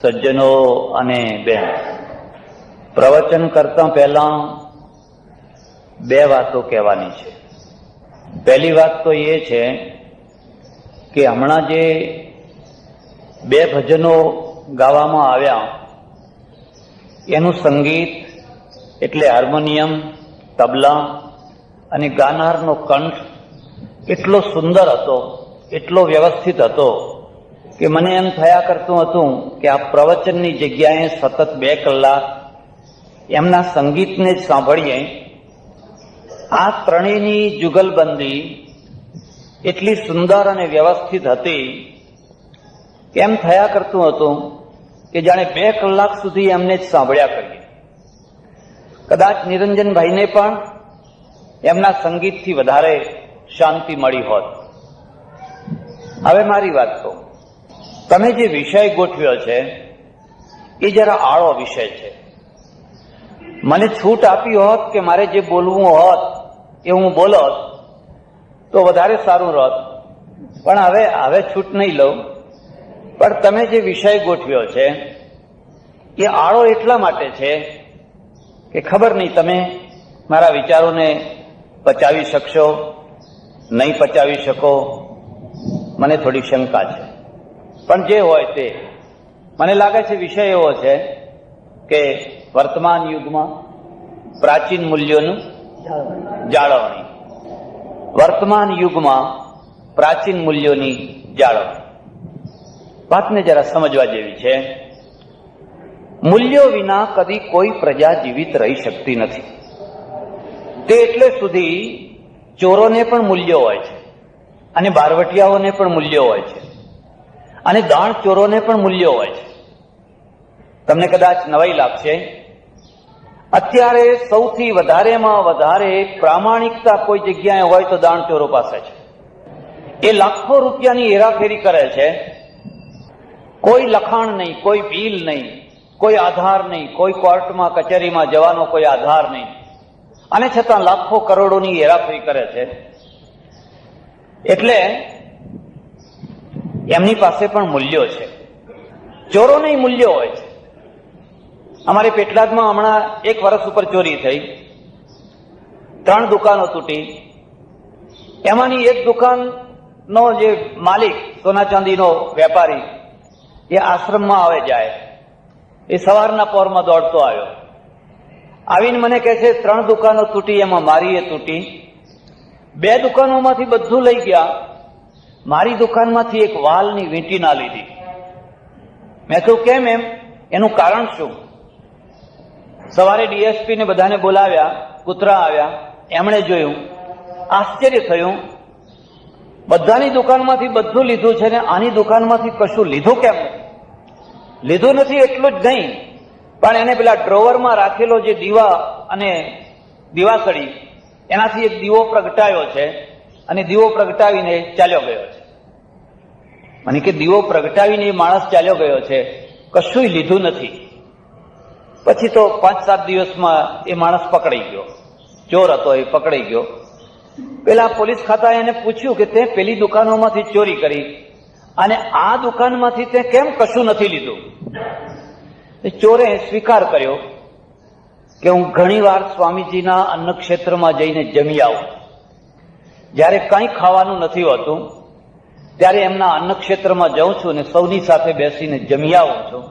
સજ્જનો અને બેન, પ્રવચન કરતા પહેલા બે વાતો કહેવાની છે. પહેલી વાત તો એ છે કે હમણાં જે બે ભજનો ગાવામાં આવ્યા એનું સંગીત એટલે હાર્મોનિયમ, તબલા અને ગાનારનો કંઠ એટલો સુંદર હતો, એટલો વ્યવસ્થિત હતો કે મને એમ થયા કરતું હતું કે આ પ્રવચનની જગ્યાએ સતત 2 કલાક એમના સંગીતને જ સાંભળીએ. આ ત્રણેયની જુગલબંધી એટલી સુંદર અને વ્યવસ્થિત હતી કે એમ થયા કરતું હતું કે જાણે 2 કલાક સુધી એમને જ સાંભળ્યા કરીએ. કદાચ નિરંજનભાઈને પણ એમના સંગીતથી વધારે શાંતિ મળી હોત. હવે મારી વાત કહું, તમે જે વિષય ગોઠવ્યો છે એ જરા આળો વિષય છે. મને છૂટ આપી હોત કે મારે જે બોલવું હોત એ હું બોલોત તો વધારે સારું રહત, પણ હવે છૂટ નહીં લઉં. પણ તમે જે વિષય ગોઠવ્યો છે એ આળો એટલા માટે છે કે ખબર નહીં તમે મારા વિચારોને પચાવી શકશો, નહીં પચાવી શકો, મને થોડી શંકા છે. પણ જે હોય તે મને લાગે છે વિષય એવો છે કે વર્તમાન યુગમાં પ્રાચીન મૂલ્યોનું જાળવણી. વર્તમાન યુગમાં પ્રાચીન મૂલ્યોની જાળવણી. વાતને જરા સમજવા જેવી છે. મૂલ્યો વિના કદી કોઈ પ્રજા જીવિત રહી શકતી નથી. તે એટલે સુધી ચોરોને પણ મૂલ્યો હોય છે અને બારવટિયાઓને પણ મૂલ્યો હોય છે અને દાણ ચોરોને પણ મૂલ્યો હોય છે. તમને કદાચ નવાઈ લાગશે, અત્યારે સૌથી વધારેમાં વધારે પ્રામાણિકતા કોઈ જગ્યાએ હોય તો દાણ ચોરો પાસે છે. એ લાખો રૂપિયાની હેરાફેરી કરે છે. કોઈ લખાણ નહીં, કોઈ બિલ નહીં, કોઈ આધાર નહીં, કોઈ કોર્ટમાં કચેરીમાં જવાનો કોઈ આધાર નહીં, અને છતાં લાખો કરોડોની હેરાફેરી કરે છે. એટલે એમની પાસે પણ મૂલ્યો છે. ચોરોને મૂલ્યો હોય છે. અમારે પેટલાદમાં હમણાં 1 વર્ષ ઉપર ચોરી થઈ. 3 દુકાનો તૂટી. એમાંની એક દુકાનનો જે માલિક, સોના ચાંદીનો વેપારી, એ આશ્રમમાં આવે જાય. એ સવારના પોરમાં દોડતો આવ્યો. આવીને મને કહે છે 3 દુકાનો તૂટી, એમાં મારી એ તૂટી. 2 દુકાનોમાંથી બધું લઈ ગયા, મારી દુકાનમાંથી એક વાલની વીંટી ના લીધી. મેં કહ્યું કેમ એમ, એનું કારણ શું? સવારે ડીએસપી ને બધાને બોલાવ્યા, કૂતરા આવ્યા, એમણે જોયું, આશ્ચર્ય થયું. બધાની દુકાનમાંથી બધું લીધું છે ને આની દુકાનમાંથી કશું લીધું કેમ નથી? લીધું નથી એટલું જ નહીં, પણ એને પેલા ડ્રોવરમાં રાખેલો જે દીવા અને દીવાસળી, એનાથી એક દીવો પ્રગટાયો છે અને દીવો પ્રગટાવીને ચાલ્યો ગયો છે. મને કે દીવો પ્રગટાવીને એ માણસ ચાલ્યો ગયો છે, કશું લીધું નથી. પછી તો 5-7 દિવસમાં એ માણસ પકડાઈ ગયો. ચોર હતો એ પકડાઈ ગયો. પેલા પોલીસ ખાતાએ એને પૂછ્યું કે તે પેલી દુકાનોમાંથી ચોરી કરી અને આ દુકાનમાંથી તે કેમ કશું નથી લીધું? ચોરે સ્વીકાર કર્યો કે હું ઘણીવાર સ્વામીજીના અન્નક્ષેત્રમાં જઈને જમી આવું. જ્યારે કંઈ ખાવાનું નથી હોતું ત્યારે એમના અન્નક્ષેત્રમાં જાઉં છું અને સૌની સાથે બેસીને જમી આવું છું.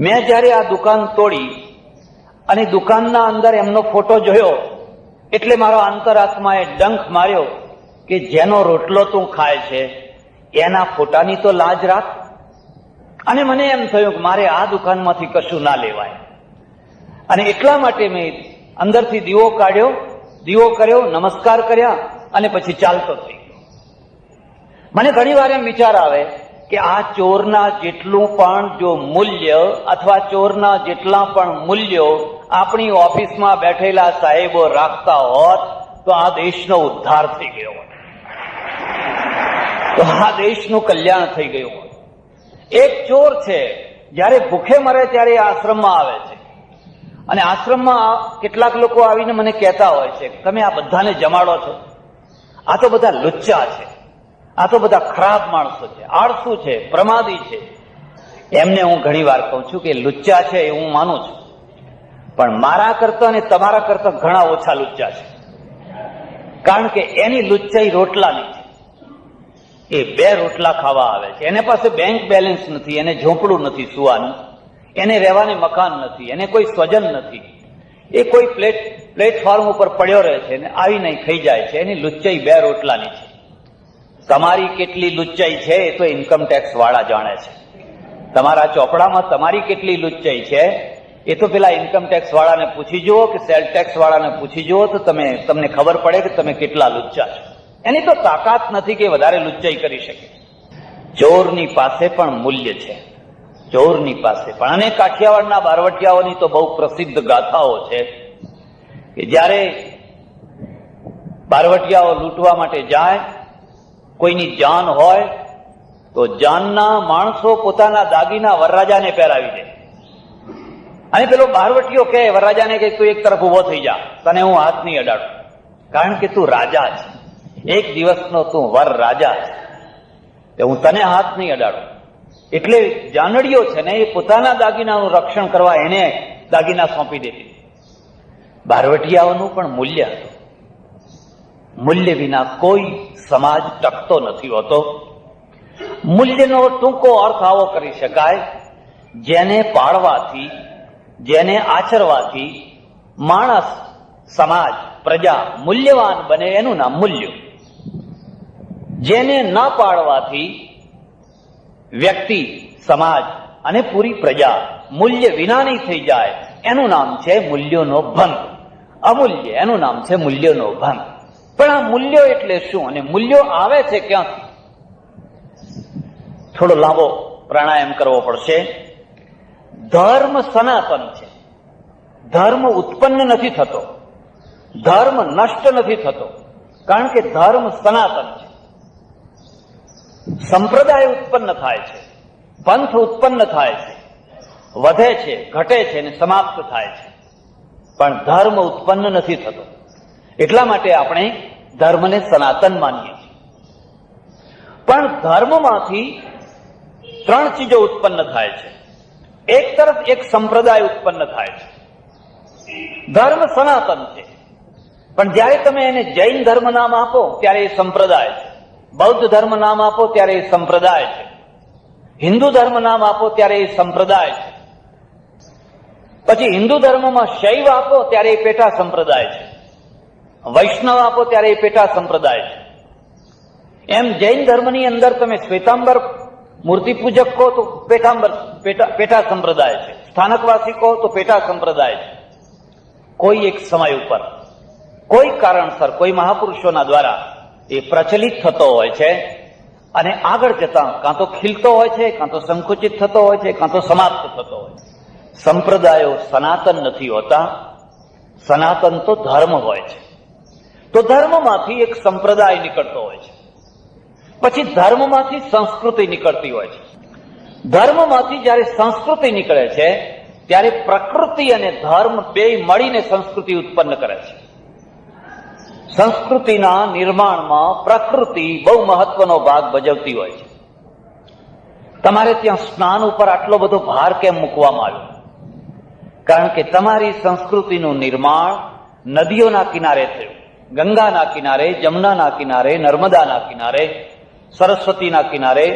મેં જ્યારે આ દુકાન તોડી અને દુકાનના અંદર એમનો ફોટો જોયો એટલે મારા અંતરાત્માએ ડંખ માર્યો કે જેનો રોટલો તું ખાય છે એના ફોટાની તો લાજ રાખ. અને મને એમ થયું કે મારે આ દુકાનમાંથી કશું ના લેવાય. અને એટલા માટે મેં અંદરથી દીવો કાઢ્યો, દીવો કર્યો, નમસ્કાર કર્યા અને પછી ચાલતો થઈ ગયો. મને ઘણી વાર એમ વિચાર આવે કે આ ચોરના જેટલું પણ જો મૂલ્ય અથવા ચોરના જેટલા પણ મૂલ્યો આપણી ઓફિસમાં બેઠેલા સાહેબો રાખતા હોત તો આ દેશનો ઉદ્ધાર થઈ ગયો હોત, તો આ દેશનું કલ્યાણ થઈ ગયું હોત. એક ચોર છે, જ્યારે ભૂખે મરે ત્યારે આશ્રમમાં આવે છે અને આશ્રમમાં કેટલાક લોકો આવીને મને કહેતા હોય છે તમે આ બધાને જમાડો છો, આ તો બધા લુચ્ચા છે, આ તો બધા ખરાબ માણસો છે, આળસુ છે, પ્રમાદી છે. એમને હું ઘણી વાર કહું છું કે લુચ્ચા છે એ હું માનું છું, પણ મારા કરતા અને તમારા કરતા ઘણા ઓછા લુચ્ચા છે. કારણ કે એની લુચ્ચાઈ રોટલાની છે. એ 2 રોટલા ખાવા આવે છે. એને પાસે બેંક બેલેન્સ નથી, એને ઝોપડું નથી સુવાનું, એને રહેવાને મકાન નથી, એને કોઈ સ્વજન નથી. એ કોઈ પ્લેટફોર્મ ઉપર પડ્યો રહે છે ને આવી નહીં ખાઈ જાય છે. એની લુચ્ચાઈ 2 રોટલાની છે. તમારી કેટલી લુચ્ચાઈ છે એ તો ઇન્કમ ટેક્સ વાળા જાણે છે. તમારા ચોપડામાં તમારી કેટલી લુચ્ચાઈ છે એ તો પેલા ઇન્કમ ટેક્સ વાળાને પૂછી જુઓ કે સેલ ટેક્સ વાળાને પૂછી જુઓ તો તમને ખબર પડે કે તમે કેટલા લુચ્ચા છો. એની તો તાકાત નથી કે વધારે લુચ્ચાઈ કરી શકે. ચોરની પાસે પણ મૂલ્ય છે, ચોરની પાસે પણ. અને કાઠિયાવાડના બારવટિયાઓની તો બહુ પ્રસિદ્ધ ગાથાઓ છે કે જ્યારે બારવટિયાઓ લૂંટવા માટે જાય, કોઈની જાન હોય તો જાનના માણસો પોતાના દાગીના વરરાજાને પહેરાવી દે. અને પેલો બારવટીયો કહે વરરાજાને કે તું એક તરફ ઉભો થઈ જા, તને હું હાથ નહીં અડાડું, કારણ કે તું રાજા છે, એક દિવસનો તું વર રાજા છે, હું તને હાથ નહીં અડાડું. એટલે જાનડીઓ છે ને એ પોતાના દાગીનાનું રક્ષણ કરવા એને દાગીના સોંપી દેતી. બારવટિયાઓનું પણ મૂલ્ય હતું. મૂલ્ય વિના કોઈ સમાજ ટકતો નથી હોતો. મૂલ્યનો ટૂંકો અર્થ આવો કરી શકાય, જેને પાળવાથી, જેને આચરવાથી માણસ, સમાજ, પ્રજા મૂલ્યવાન બને એનું નામ મૂલ્ય. જેને ન પાળવાથી વ્યક્તિ, સમાજ અને પૂરી પ્રજા મૂલ્ય વિનાની થઈ જાય એનું નામ છે મૂલ્યોનો ભંગ. અમૂલ્ય એનું નામ છે મૂલ્યોનો ભંગ. પણ આ મૂલ્યો એટલે શું અને મૂલ્યો આવે છે ક્યાંથી? થોડો લાંબો પ્રાણાયામ કરવો પડશે. ધર્મ સનાતન છે. ધર્મ ઉત્પન્ન નથી થતો, ધર્મ નષ્ટ નથી થતો, કારણ કે ધર્મ સનાતન છે. સંપ્રદાય ઉત્પન્ન થાય છે, પંથ ઉત્પન્ન થાય છે, વધે છે, ઘટે છે અને સમાપ્ત થાય છે, પણ ધર્મ ઉત્પન્ન નથી થતો. એટલા માટે આપણે ધર્મને સનાતન માનીએ છીએ. પણ ધર્મમાંથી 3 ચીજો ઉત્પન્ન થાય છે. એક તરફ એક સંપ્રદાય ઉત્પન્ન થાય છે. ધર્મ સનાતન છે, પણ જ્યારે તમે એને જૈન ધર્મ નામ આપો ત્યારે એ સંપ્રદાય છે, બૌદ્ધ ધર્મ નામ આપો ત્યારે એ સંપ્રદાય છે, હિન્દુ ધર્મ નામ આપો ત્યારે એ સંપ્રદાય છે, પછી હિન્દુ ધર્મમાં શૈવ આપો ત્યારે એ પેટા સંપ્રદાય છે, વૈષ્ણવ આપો ત્યારે એ પેટા સંપ્રદાય છે. એમ જૈન ધર્મની અંદર તમે શ્વેતાંબર મૂર્તિ પૂજક કહો તો પેટા સંપ્રદાય છે, સ્થાનકવાસી કહો તો પેટા સંપ્રદાય છે. કોઈ એક સમય ઉપર, કોઈ કારણસર, કોઈ મહાપુરુષોના દ્વારા એ પ્રચલિત થતો હોય છે અને આગળ જતા કાં તો ખીલતો હોય છે, કાં તો સંકુચિત થતો હોય છે, કાં તો સમાપ્ત થતો હોય છે. સંપ્રદાયો સનાતન નથી હોતા. સનાતન તો ધર્મ હોય છે. તો ધર્મમાંથી એક સંપ્રદાય નીકળતો હોય છે, પછી ધર્મમાંથી સંસ્કૃતિ નીકળતી હોય છે. ધર્મમાંથી જ્યારે સંસ્કૃતિ નીકળે છે ત્યારે પ્રકૃતિ અને ધર્મ બેય મળીને સંસ્કૃતિ ઉત્પન્ન કરે છે. સંસ્કૃતિના નિર્માણમાં પ્રકૃતિ બહુ મહત્વનો ભાગ ભજવતી હોય છે. તમારે ત્યાં સ્નાન ઉપર આટલો બધો ભાર કેમ મૂકવામાં આવ્યો? કારણ કે તમારી સંસ્કૃતિનું નિર્માણ નદીઓના કિનારે થયું. ગંગાના કિનારે, જમુનાના કિનારે, નર્મદાના કિનારે, સરસ્વતીના કિનારે,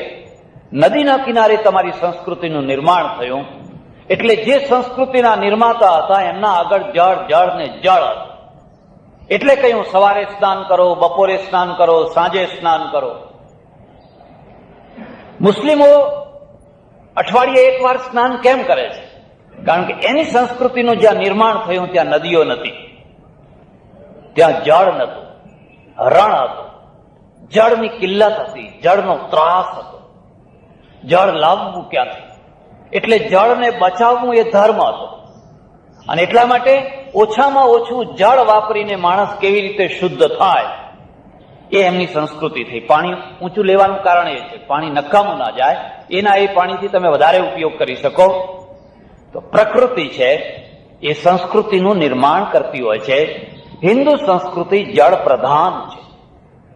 નદીના કિનારે તમારી સંસ્કૃતિનું નિર્માણ થયું. એટલે જે સંસ્કૃતિના નિર્માતા હતા એમના આગળ જળ, જળ ને જળ હતું. એટલે કહ્યું સવારે સ્નાન કરો, બપોરે સ્નાન કરો, સાંજે સ્નાન કરો. મુસ્લિમો અઠવાડિયે 1 વાર સ્નાન કેમ કરે છે? કારણ કે એની સંસ્કૃતિનું જ્યાં નિર્માણ થયું ત્યાં નદીઓ નથી, ત્યાં જળ નતું, રણ હતું, જળની કિલ્લત હતી, જળનો ત્રાસ હતો, જળ લાવવું ક્યાંથી? એટલે જળને બચાવવું એ ધર્મ હતો. અને એટલા માટે ઓછામાં ઓછું જળ વાપરીને માણસ કેવી રીતે શુદ્ધ થાય એ એમની સંસ્કૃતિ થઈ. પાણી ઊંચું લેવાનું કારણ એ છે પાણી નકામું ના જાય, એના એ પાણીથી તમે વધારે ઉપયોગ કરી શકો. તો પ્રકૃતિ છે એ સંસ્કૃતિનું નિર્માણ કરતી હોય છે. હિન્દુ સંસ્કૃતિ જળ પ્રધાન છે.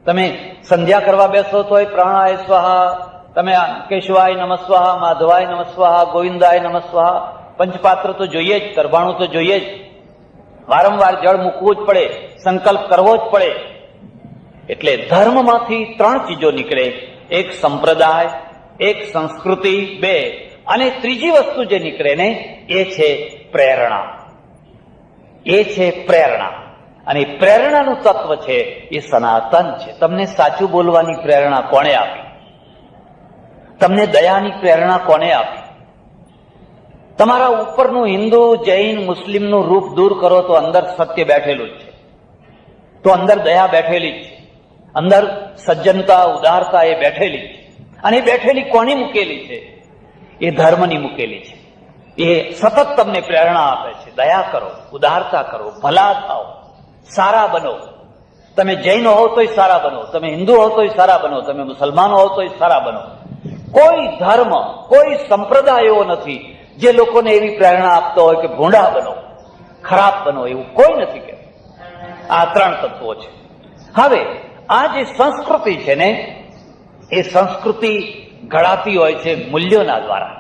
તમે સંધ્યા કરવા બેસો તોય પ્રાણાય સ્વાહા, તમે કેશવાય નમઃ સ્વાહા, માધવાય નમઃ સ્વાહા, ગોવિંદાય નમઃ સ્વાહા, પંચપાત્ર તો જોઈએ જ, કરભાણું તો જોઈએ જ, વારંવાર જળ મૂકવું જ પડે, સંકલ્પ કરવો જ પડે. એટલે ધર્મમાંથી 3 ચીજો નીકળે, એક સંપ્રદાય, એક સંસ્કૃતિ, 2 અને ત્રીજી વસ્તુ જે નીકળે ને એ છે પ્રેરણા. એ છે પ્રેરણા. અને પ્રેરણાનું તત્વ છે એ સનાતન છે. તમને સાચું બોલવાની પ્રેરણા કોણે આપી? તમને દયાની પ્રેરણા કોણે આપી? તમારા ઉપરનું હિન્દુ, જૈન, મુસ્લિમનું રૂપ દૂર કરો તો અંદર સત્ય બેઠેલું જ છે, તો અંદર દયા બેઠેલી જ છે, અંદર સજ્જનતા, ઉદારતા એ બેઠેલી છે. અને એ બેઠેલી કોની મૂકેલી છે? એ ધર્મની મૂકેલી છે. એ સતત તમને પ્રેરણા આપે છે, દયા કરો, ઉદારતા કરો, ભલા થાઓ, સારા બનો. તમે જૈન હો તોય સારા બનો, તમે હિન્દુ હો તોય સારા બનો, તમે મુસલમાનો હો તોય સારા બનો. કોઈ ધર્મ, કોઈ સંપ્રદાય એવો નથી જે લોકોને એવી પ્રેરણા આપતો હોય કે ભૂંડા બનો, ખરાબ બનો, એવું કોઈ નથી કે. આ 3 તત્વો છે. હવે આ જે સંસ્કૃતિ છે ને, એ સંસ્કૃતિ ઘડાતી હોય છે મૂલ્યોના દ્વારા.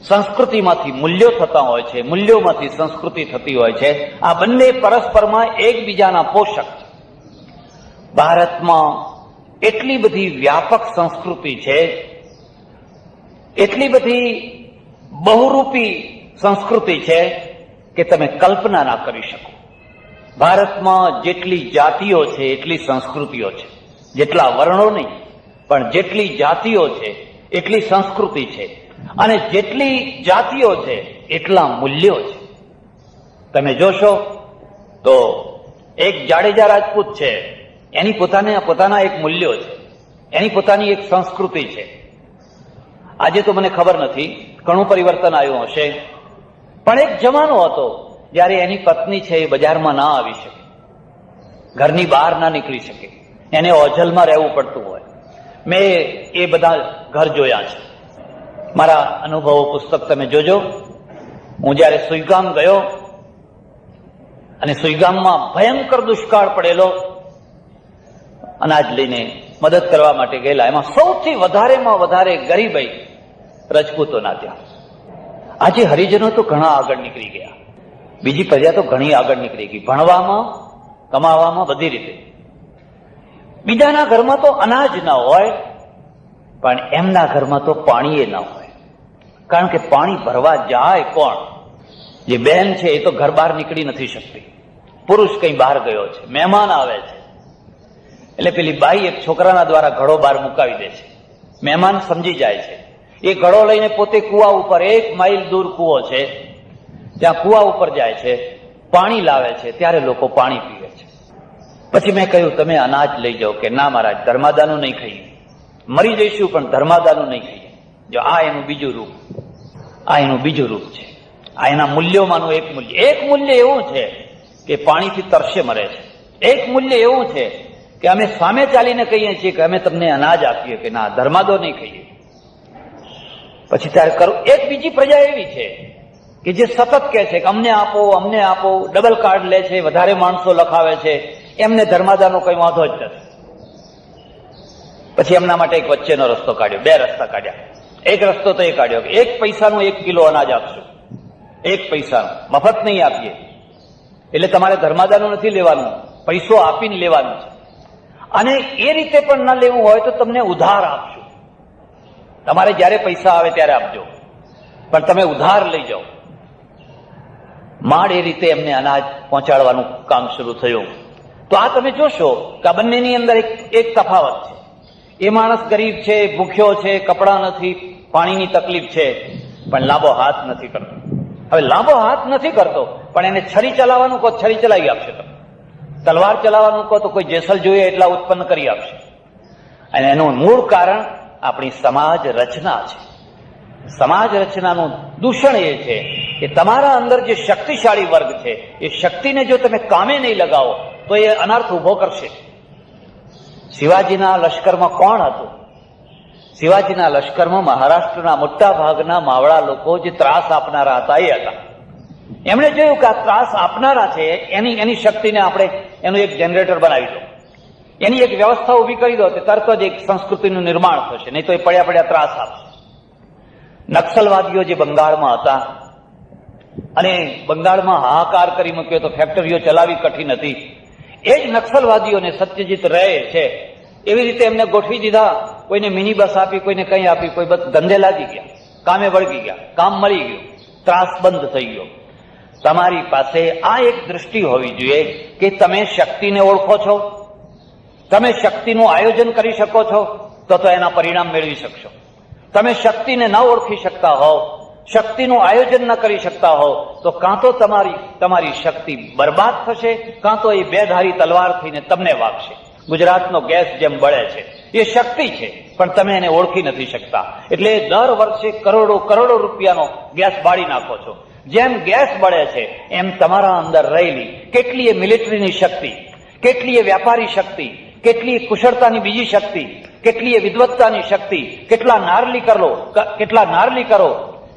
સંસ્કૃતિમાંથી મૂલ્યો થતા હોય છે, મૂલ્યોમાંથી સંસ્કૃતિ થતી હોય છે. આ બંને પરસ્પરમાં એકબીજાના પોષક છે. ભારતમાં એટલી બધી વ્યાપક સંસ્કૃતિ છે, એટલી બધી બહુરૂપી સંસ્કૃતિ છે કે તમે કલ્પના ના કરી શકો. ભારતમાં જેટલી જાતિઓ છે એટલી સંસ્કૃતિઓ છે, જેટલા વર્ણો નહીં પણ જેટલી જાતિઓ છે એટલી સંસ્કૃતિ છે, અને જેટલી જાતિઓ છે એટલા મૂલ્યો છે. તમે જોશો તો એક જાડેજા રાજપૂત છે, એની પોતાના એક મૂલ્યો છે, એની પોતાની એક સંસ્કૃતિ છે. આજે તો મને ખબર નથી, ઘણું પરિવર્તન આવ્યું હશે, પણ એક જમાનો હતો જ્યારે એની પત્ની છે એ બજારમાં ના આવી શકે, ઘરની બહાર ના નીકળી શકે, એને ઓઝલમાં રહેવું પડતું હોય. મેં એ બધા ઘર જોયા છે. મારા અનુભવો પુસ્તક તમે જોજો. હું જ્યારે સુઈગામ ગયો અને સુઈગામમાં ભયંકર દુષ્કાળ પડેલો, અનાજ લઈને મદદ કરવા માટે ગયેલા, એમાં સૌથી વધારેમાં વધારે ગરીબાઈ રજપૂતોના ત્યાં. આજે હરિજનો તો ઘણા આગળ નીકળી ગયા, બીજી પ્રજા તો ઘણી આગળ નીકળી ગઈ, ભણવામાં, કમાવામાં, બધી રીતે. બીજાના ઘરમાં તો અનાજ ના હોય, પણ એમના ઘરમાં તો પાણી ના હોય. કારણ કે પાણી ભરવા જાય કોણ? જે બહેન છે એ તો ઘર બહાર નીકળી નથી શકતી, પુરુષ કઈ બહાર ગયો છે, મહેમાન આવે છે, એટલે પેલી બાઈ એક છોકરાના દ્વારા ઘડો બહાર મુકાવી દે છે. મહેમાન સમજી જાય છે, એ ઘડો લઈને પોતે કુવા ઉપર, 1 માઇલ દૂર કુવો છે, ત્યાં કુવા ઉપર જાય છે, પાણી લાવે છે, ત્યારે લોકો પાણી પીવે છે. પછી મેં કહ્યું તમે અનાજ લઈ જાઓ. કે ના મહારાજ, ધર્માદાનું નહીં ખાઈએ, મરી જઈશું પણ ધર્માદાનું નહીં ખાઈએ. જો આ એનું બીજું રૂપ, આ એનું બીજું રૂપ છે. આ એના મૂલ્યોમાંનું એક મૂલ્ય. એક મૂલ્ય એવું છે કે પાણીથી તરસે મરે છે. એક મૂલ્ય એવું છે કે અમે સામે ચાલીને કહીએ છીએ કે અમે તમને અનાજ આપીએ, કે ના, ધર્માદો નહીં ખાઈએ. પછી ત્યારે કરું. એક બીજી પ્રજા એવી છે કે જે સતત કહે છે કે અમને આપો, અમને આપો, ડબલ કાર્ડ લે છે, વધારે માણસો લખાવે છે, એમને ધર્માદાનો કઈ વાંધો જ નથી. પછી એમના માટે એક વચ્ચેનો રસ્તો કાઢ્યો, 2 રસ્તા કાઢ્યા. એક રસ્તો તો એ કાઢ્યો કે 1 પૈસાનું 1 કિલો અનાજ આપશું, 1 પૈસાનું, મફત નહીં આપીએ. એટલે તમારે ધર્માદાનું નથી લેવાનું, પૈસો આપીને લેવાનું છે. અને એ રીતે પણ ન લેવું હોય તો તમને ઉધાર આપશું. તમારે જ્યારે પૈસા આવે ત્યારે આપજો, પણ તમે ઉધાર લઈ જાઓ. માંડ એ રીતે એમને અનાજ પહોંચાડવાનું કામ શરૂ થયું. તો આ તમે જોશો કે આ બંનેની અંદર એક તફાવત છે. એ માણસ ગરીબ છે, ભૂખ્યો છે, કપડાં નથી, પાણીની તકલીફ છે, પણ લાંબો હાથ નથી કરતો. હવે લાંબો હાથ નથી કરતો, પણ એને છરી ચલાવવાનું કહો, છરી ચલાવી આપશે. તમે તલવાર ચલાવવાનું કહો તો કોઈ જેસલ જોઈએ એટલા ઉત્પન્ન કરી આપશે. અને એનું મૂળ કારણ આપણી સમાજ રચના છે. સમાજ રચનાનું દૂષણ એ છે કે તમારા અંદર જે શક્તિશાળી વર્ગ છે એ શક્તિને જો તમે કામે નહીં લગાવો તો એ અનર્થ ઉભો કરશે. શિવાજીના લશ્કરમાં કોણ હતું? શિવાજીના લશ્કરમાં મહારાષ્ટ્રના મોટા ભાગના માવડા લોકો જે ત્રાસ આપનારા હતા એ હતા. એમણે જોયું કે આ ત્રાસ આપનારા છે, એની શક્તિને આપણે એનું એક જનરેટર બનાવી દો. એની એક વ્યવસ્થા ઊભી કરી દો તો તરત જ એક સંસ્કૃતિનું નિર્માણ થશે, નહીં તો એ પડ્યા પડ્યા ત્રાસ આપશે. નક્સલવાદીઓ જે બંગાળમાં હતા અને બંગાળમાં હાહાકાર કરી મૂક્યો તો ફેક્ટરીઓ ચલાવી કઠિન હતી, એ જ નક્સલવાદીઓને સત્યજીત રહે છે એવી રીતે એમને ગોઠવી દીધા. કોઈને મિની બસ આપી, કોઈને કંઈ આપી, કોઈ ધંધે લાગી ગયા, કામે વળગી ગયા, કામ મળી ગયું, ત્રાસ બંધ થઈ ગયો. તમારી પાસે આ એક દૃષ્ટિ હોવી જોઈએ કે તમે શક્તિને ઓળખો છો, તમે શક્તિનું આયોજન કરી શકો છો તો એના પરિણામ મેળવી શકશો. તમે શક્તિને ન ઓળખી શકતા હોવ, શક્તિનું આયોજન ન કરી શકતા હોવ તો કાં તો તમારી શક્તિ બરબાદ થશે, કાં તો એ બેધારી તલવાર થઈને તમને વાગશે. ગુજરાતનો ગેસ જેમ બળે છે એ શક્તિ છે, પણ તમે એને ઓળખી નથી શકતા. એટલે દર વર્ષે કરોડો રૂપિયાનો ગેસ બાળી નાખો છો. જેમ ગેસ બળે છે એમ તમારા અંદર રહેલી કેટલીય મિલિટરીની શક્તિ, કેટલીય વ્યાપારી શક્તિ, કેટલી કુશળતાની બીજી શક્તિ, કેટલીય વિદ્વત્તાની શક્તિ, કેટલા નારલીકરો,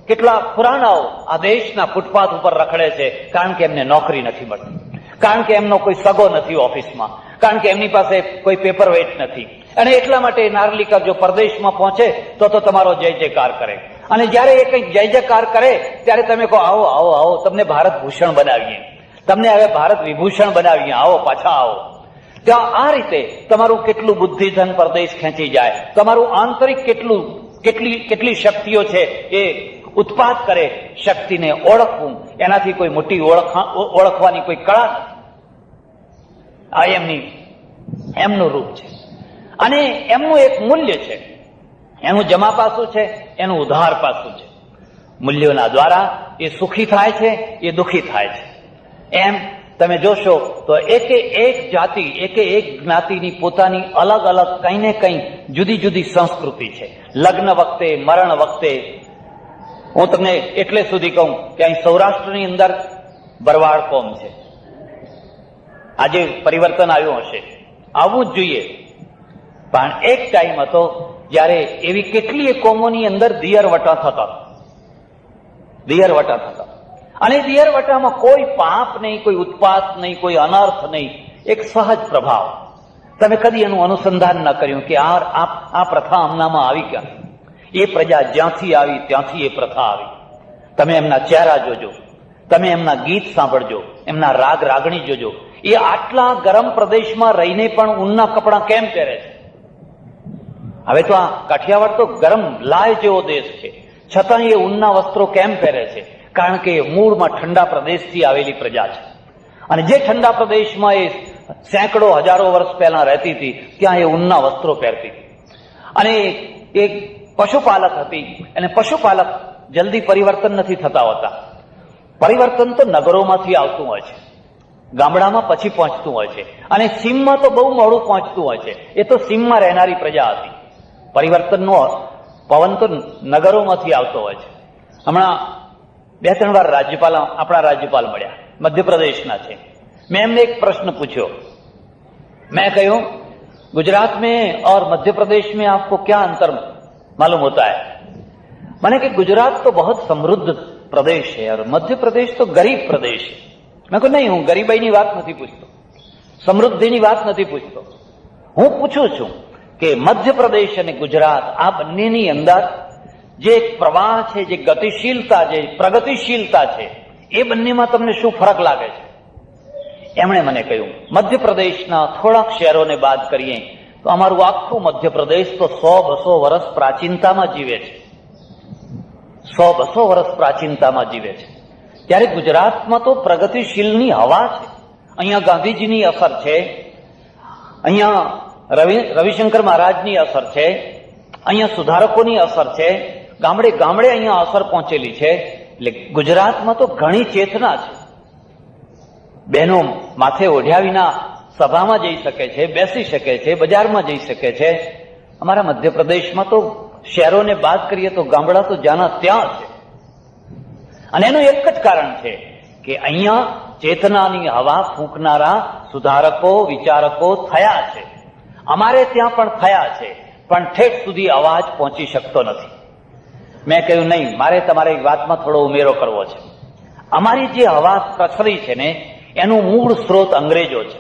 કેટલા પુરાણાઓ આ દેશના ફૂટપાથ ઉપર રખડે છે, કારણ કે એમને નોકરી નથી મળતી, કારણ કે એમનો કોઈ સગો નથી ઓફિસમાં, કારણ કે એમની પાસે કોઈ પેપર વેઇટ નથી. અને એટલા માટે નારલીકર જો પરદેશમાં પહોંચે તો તમારો જય જયકાર કરે. અને જયારે એ કંઈક જય જયકાર કરે ત્યારે તમે કહો આવો આવો આવો, તમને ભારત ભૂષણ બનાવીએ, તમને હવે ભારત વિભૂષણ બનાવીએ, આવો પાછા આવો. ત્યાં આ રીતે તમારું કેટલું બુદ્ધિધન પરદેશ ખેંચી જાય, તમારું આંતરિક કેટલી શક્તિઓ છે એ ઉત્પાદ કરે. શક્તિને ઓળખવું એનાથી કોઈ મોટી ઓળખવાની કોઈ કળા નથી. આ એમનું રૂપ છે અને એમનું એક મૂલ્ય છે. એનું જમા પાસું છે, એનું ઉધાર પાસું છે. મૂલ્યોના દ્વારા એ સુખી થાય છે, એ દુઃખી થાય છે. એમ તમે જોશો તો એકે એક જાતિ, એકે એક જ્ઞાતિની પોતાની અલગ અલગ કંઈ ને કંઈ જુદી જુદી સંસ્કૃતિ છે. લગ્ન વખતે, મરણ વખતે, હું તમને એટલે સુધી કહું કે અહીં સૌરાષ્ટ્રની અંદર ભરવાડ કોમ છે. આજે પરિવર્તન આવ્યું હશે, આવવું જ જોઈએ, પણ એક ટાઈમ હતો જ્યારે એવી કેટલીય કોમોની અંદર દિયરવટા થતા, અને દિયરવટામાં કોઈ પાપ નહીં, કોઈ ઉત્પાત નહીં, કોઈ અનર્થ નહીં, એક સહજ પ્રભાવ. તમે કદી એનું અનુસંધાન ન કર્યું કે આ પ્રથા હમણાંમાં આવી ક્યાં? એ પ્રજા જ્યાંથી આવી ત્યાંથી એ પ્રથા આવી. તમે એમના ચહેરા જોજો, તમે એમના ગીત સાંભળજો, એમના રાગ રાગણી જોજો. એ આટલા ગરમ પ્રદેશમાં રહીને પણ ઊનના કપડાં કેમ પહેરે છે? હવે તો આ કાઠિયાવાડ તો ગરમ લાય જેવો દેશ છે, છતાં એ ઊનના વસ્ત્રો કેમ પહેરે છે? કારણ કે મૂળમાં ઠંડા પ્રદેશથી આવેલી પ્રજા છે. અને જે ઠંડા પ્રદેશમાં એ સેંકડો હજારો વર્ષ પહેલા રહેતી હતી, ત્યાં એ ઊનના વસ્ત્રો પહેરતી હતી. અને એક પશુપાલક હતી, અને પશુપાલક જલ્દી પરિવર્તન નથી થતા હોતા. પરિવર્તન તો નગરોમાંથી આવતું હોય છે, ગામડામાં પછી પહોંચતું હોય છે, અને સીમમાં તો બહુ મોડું પહોંચતું હોય છે. એ તો સીમમાં રહેનારી પ્રજા હતી. પરિવર્તનનો પવન તો નગરોમાંથી આવતો હોય છે. હમણાં 2-3 વાર આપણા રાજ્યપાલ મળ્યા, મધ્યપ્રદેશના છે. મેં એમને એક પ્રશ્ન પૂછ્યો. મેં કહ્યું, गुजरात में और मध्य प्रदेश में आपको क्या अंतर मालूम होता है? मैंने कि गुजरात तो बहुत समृद्ध प्रदेश है और मध्य प्रदेश तो गरीब प्रदेश है. मैं कहूं नहीं, હું ગરીબાઈની વાત નથી પૂછતો, સમૃદ્ધિની વાત નથી પૂછતો. હું પૂછું છું કે મધ્યપ્રદેશ અને ગુજરાત આ બંનેની અંદર જે પ્રવાહ છે, જે ગતિશીલતા, જે પ્રગતિશીલતા છે, એ બંનેમાં તમને શું ફરક લાગે છે? એમણે મને કહ્યું, મધ્યપ્રદેશના થોડાક શહેરોને બાદ કરીએ તો અમારું આખું મધ્યપ્રદેશ તો 100-200 વર્ષ પ્રાચીનતામાં જીવે છે, 100-200 વર્ષ પ્રાચીનતામાં જીવે છે. ત્યારે ગુજરાતમાં તો પ્રગતિશીલની હવા છે. અહીંયા ગાંધીજીની અસર છે, અહીંયા રવિશંકર મહારાજની અસર છે, અહીંયા સુધારકોની અસર છે, ગામડે ગામડે અહીંયા અસર પહોંચેલી છે. એટલે ગુજરાતમાં તો ઘણી ચેતના છે. બહેનો માથે ઓઢ્યા વિના સભામાં જઈ શકે છે, બેસી શકે છે, બજારમાં જઈ શકે છે. અમારા મધ્યપ્રદેશમાં તો શહેરોને બાદ કરીએ તો ગામડા તો જ્યાંના ત્યાં છે. અને એનું એક જ કારણ છે કે અહીંયા ચેતનાની હવા ફૂંકનારા સુધારકો, વિચારકો થયા છે. અમારે ત્યાં પણ થયા છે, પણ ઠેઠ સુધી અવાજ પહોંચી શકતો નથી. મેં કહ્યું નહીં, મારે તમારી વાતમાં થોડો ઉમેરો કરવો છે. અમારી જે હવા પ્રસરી છે ને, એનું મૂળ સ્ત્રોત અંગ્રેજો છે.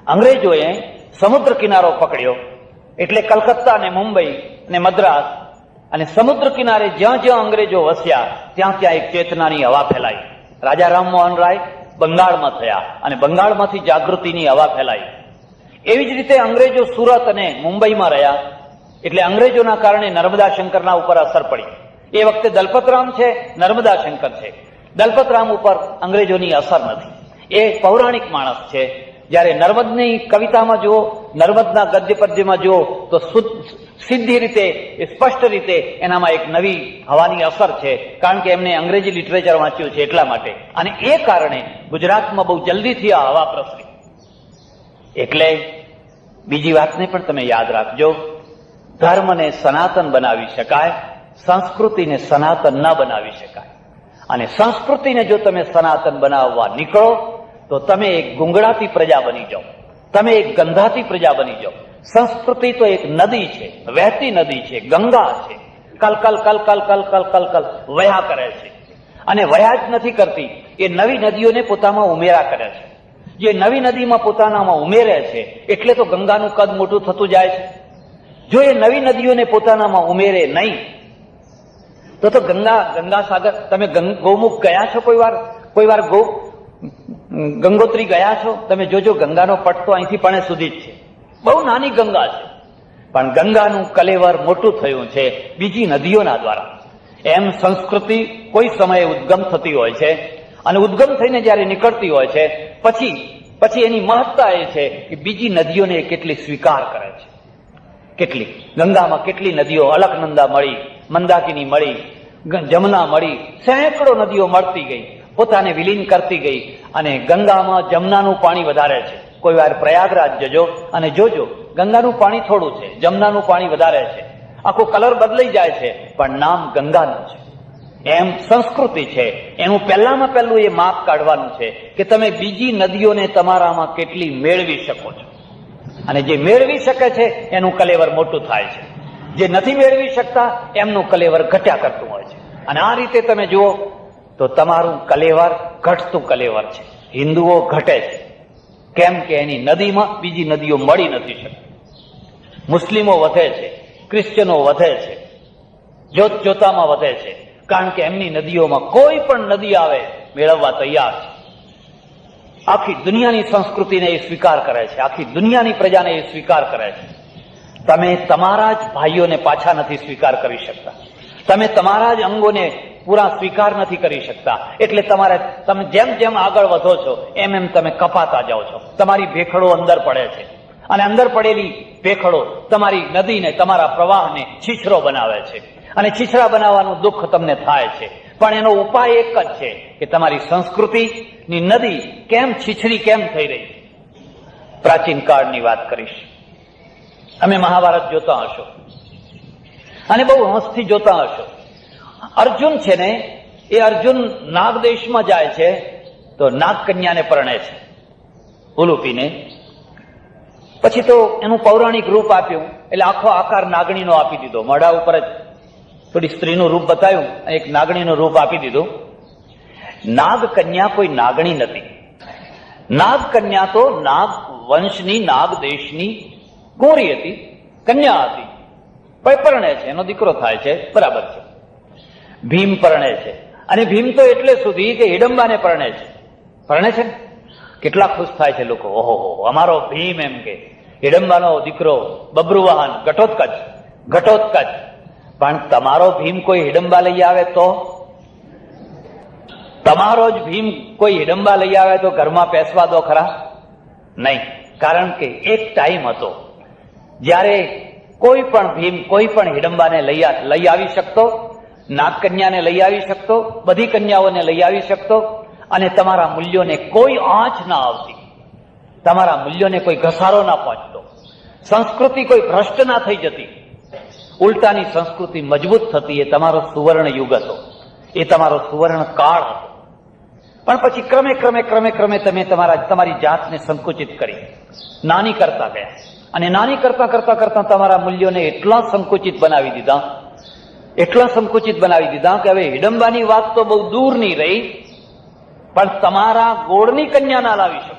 અંગ્રેજોએ સમુદ્ર કિનારો પકડ્યો એટલે કલકત્તા અને મુંબઈ અને મદ્રાસ અને સમુદ્ર કિનારે જ્યાં જ્યાં અંગ્રેજો વસ્યા ત્યાં ત્યાં એક ચેતનાની હવા ફેલાઈ. રાજા રામમોહન રાય બંગાળમાં થયા અને બંગાળમાંથી જાગૃતિની હવા ફેલાઈ. એવી જ રીતે અંગ્રેજો સુરત અને મુંબઈમાં રહ્યા એટલે અંગ્રેજોના કારણે નર્મદા શંકરના ઉપર અસર પડી. એ વખતે દલપતરામ છે, નર્મદા શંકર છે. દલપતરામ ઉપર અંગ્રેજોની અસર નથી. એ પૌરાણિક માણસ છે. જ્યારે નર્મદની કવિતામાં જુઓ, નર્મદના ગદ્ય પદ્યમાં જુઓ તો સીધી રીતે, સ્પષ્ટ રીતે એનામાં એક નવી હવાની અસર છે, કારણ કે એમને અંગ્રેજી લિટરેચર વાંચ્યું છે એટલા માટે. અને એ કારણે ગુજરાતમાં બહુ જલ્દીથી આ હવા પ્રસરી. એટલે બીજી વાતને પણ તમે યાદ રાખજો, ધર્મને સનાતન બનાવી શકાય, સંસ્કૃતિને સનાતન ન બનાવી શકાય. અને સંસ્કૃતિને જો તમે સનાતન બનાવવા નીકળો તો તમે એક ગુંગળાતી પ્રજા બની જાઓ, તમે એક ગંધાતી પ્રજા બની જાઓ. સંસ્કૃતિ તો એક નદી છે, વહેતી નદી છે, ગંગા છે. કલ કલ કલ કલ કલ કલ કલ કલ વહ્યા કરે છે. અને વહ્યા જ નથી કરતી, એ નવી નદીઓને પોતામાં ઉમેરા કરે છે. જે નવી નદીમાં પોતાનામાં ઉમેરે છે એટલે તો ગંગાનું કદ મોટું થતું જાય છે. જો એ નવી નદીઓને પોતાનામાં ઉમેરે નહીં તો ગંગા સાગર. તમે ગૌમુખ ગયા છો કોઈ વાર ગંગોત્રી ગયા છો? તમે જોજો ગંગાનો પટ તો અહીંથી પણ સુધી જ છે, બહુ નાની ગંગા છે, પણ ગંગાનું કલેવર મોટું થયું છે બીજી નદીઓના દ્વારા. એમ સંસ્કૃતિ કોઈ સમયે ઉદ્ગમ થતી હોય છે અને ઉદ્ગમ થઈને જયારે નીકળતી હોય છે પછી એની મહત્તા એ છે કે બીજી નદીઓને કેટલી સ્વીકાર કરે છે. કેટલી ગંગામાં કેટલી નદીઓ, અલકનંદા મળી, મંદાકિની મળી, જમના મળી, સેંકડો નદીઓ મળતી ગઈ, પોતાને વિલીન કરતી ગઈ. અને ગંગામાં જમનાનું પાણી વધારે છે. કોઈ વાર પ્રયાગરાજ જજો અને જોજો, ગંગાનું પાણી થોડું છે, જમનાનું પાણી વધારે છે. આખો કલર બદલાઈ જાય છે, પણ નામ ગંગાનું છે. એમ સંસ્કૃતિ છે, એનું પહેલામાં પહેલું એ માપ કાઢવાનું છે કે તમે બીજી નદીઓને તમારામાં કેટલી મેળવી શકો છો. અને જે મેળવી શકે છે એનું કલેવર મોટું થાય છે, જે નથી મેળવી શકતા એમનું કલેવર ઘટ્યા કરતું હોય છે. અને આ રીતે તમે જુઓ તો તમારું કલેવર ઘટતું કલેવર છે. હિન્દુઓ ઘટે છે, કેમ કે એની નદીમાં બીજી નદીઓ મળી નથી શકતી. મુસ્લિમો વધે છે, ક્રિશ્ચનો વધે છે, જોતજોતામાં વધે છે, કારણ કે એમની નદીઓમાં કોઈ પણ નદી આવે મેળવવા તૈયાર છે. આખી દુનિયાની સંસ્કૃતિને એ સ્વીકાર કરે છે, આખી દુનિયાની પ્રજાને એ સ્વીકાર કરે છે. તમે તમારા જ ભાઈઓને પાછા નથી સ્વીકાર કરી શકતા, તમે તમારા જ અંગોને પૂરા સ્વીકાર નથી કરી શકતા. એટલે તમે જેમ જેમ આગળ વધો છો એમ એમ તમે કપાતા જાઓ છો. તમારી ભેખડો અંદર પડે છે અને અંદર પડેલી ભેખડો તમારી નદીને, તમારા પ્રવાહને છીછરો બનાવે છે. અને છીછરા બનાવવાનું દુઃખ તમને થાય છે, પણ એનો ઉપાય એક જ છે કે તમારી સંસ્કૃતિની નદી કેમ છીછરી કેમ થઈ રહી. પ્રાચીન કાળની વાત કરીશ. અમે મહાભારત જોતા હશો અને બહુ હંસથી જોતા હશો. અર્જુન છે ને, એ અર્જુન નાગ દેશમાં જાય છે તો નાગ કન્યાને પરણે છે ઉલુપીને. પછી તો એનું પૌરાણિક રૂપ આપ્યું એટલે આખો આકાર નાગણીનો આપી દીધો. મોઢા ઉપર જ થોડી સ્ત્રીનું રૂપ બતાવ્યું, એક નાગણીનું રૂપ આપી દીધું. નાગ કન્યા કોઈ નાગણી નથી. નાગ કન્યા તો નાગ વંશની, નાગ દેશની ગોરી હતી, કન્યા હતી. પરણે છે, એનો દીકરો થાય છે, બરાબર છે. ભીમ પરણે છે, અને ભીમ તો એટલે સુધી કે હિડંબાને પરણે છે. પરણે છે ને, કેટલા ખુશ થાય છે લોકો, ઓહો અમારો ભીમ, એમ કે હિડંબાનો દીકરો, બબ્રુવાહન, ઘટોત્કચ. પણ તમારો ભીમ કોઈ હિડંબા લઈ આવે તો? તમારો જ ભીમ કોઈ હિડંબા લઈ આવે તો ઘરમાં પેસવા દો ખરા? નહીં. કારણ કે એક ટાઈમ હતો જ્યારે કોઈ પણ ભીમ કોઈ પણ હિડંબાને લઈ આવી શકતો, નાગકન્યાને લઈ આવી શકતો, બધી કન્યાઓને લઈ આવી શકતો, અને તમારા મૂલ્યોને કોઈ આંચ ના આવતી, તમારા મૂલ્યોને કોઈ ઘસારો ના પહોંચતો, સંસ્કૃતિ કોઈ ભ્રષ્ટ ના થઈ જતી, ઉલટાની સંસ્કૃતિ મજબૂત થતી. એ તમારો સુવર્ણ યુગ હતો, એ તમારો સુવર્ણ કાળ હતો. પણ પછી ક્રમે ક્રમે ક્રમે ક્રમે તમે તમારી જાતને સંકુચિત કરી, નાની કરતા ગયા, અને નાની કરતા કરતા કરતા તમારા મૂલ્યોને એટલા સંકુચિત બનાવી દીધા કે હવે હિડંબાની વાત તો બહુ દૂરની રહી, પણ તમારા ગોળની કન્યા ના લાવી શકો.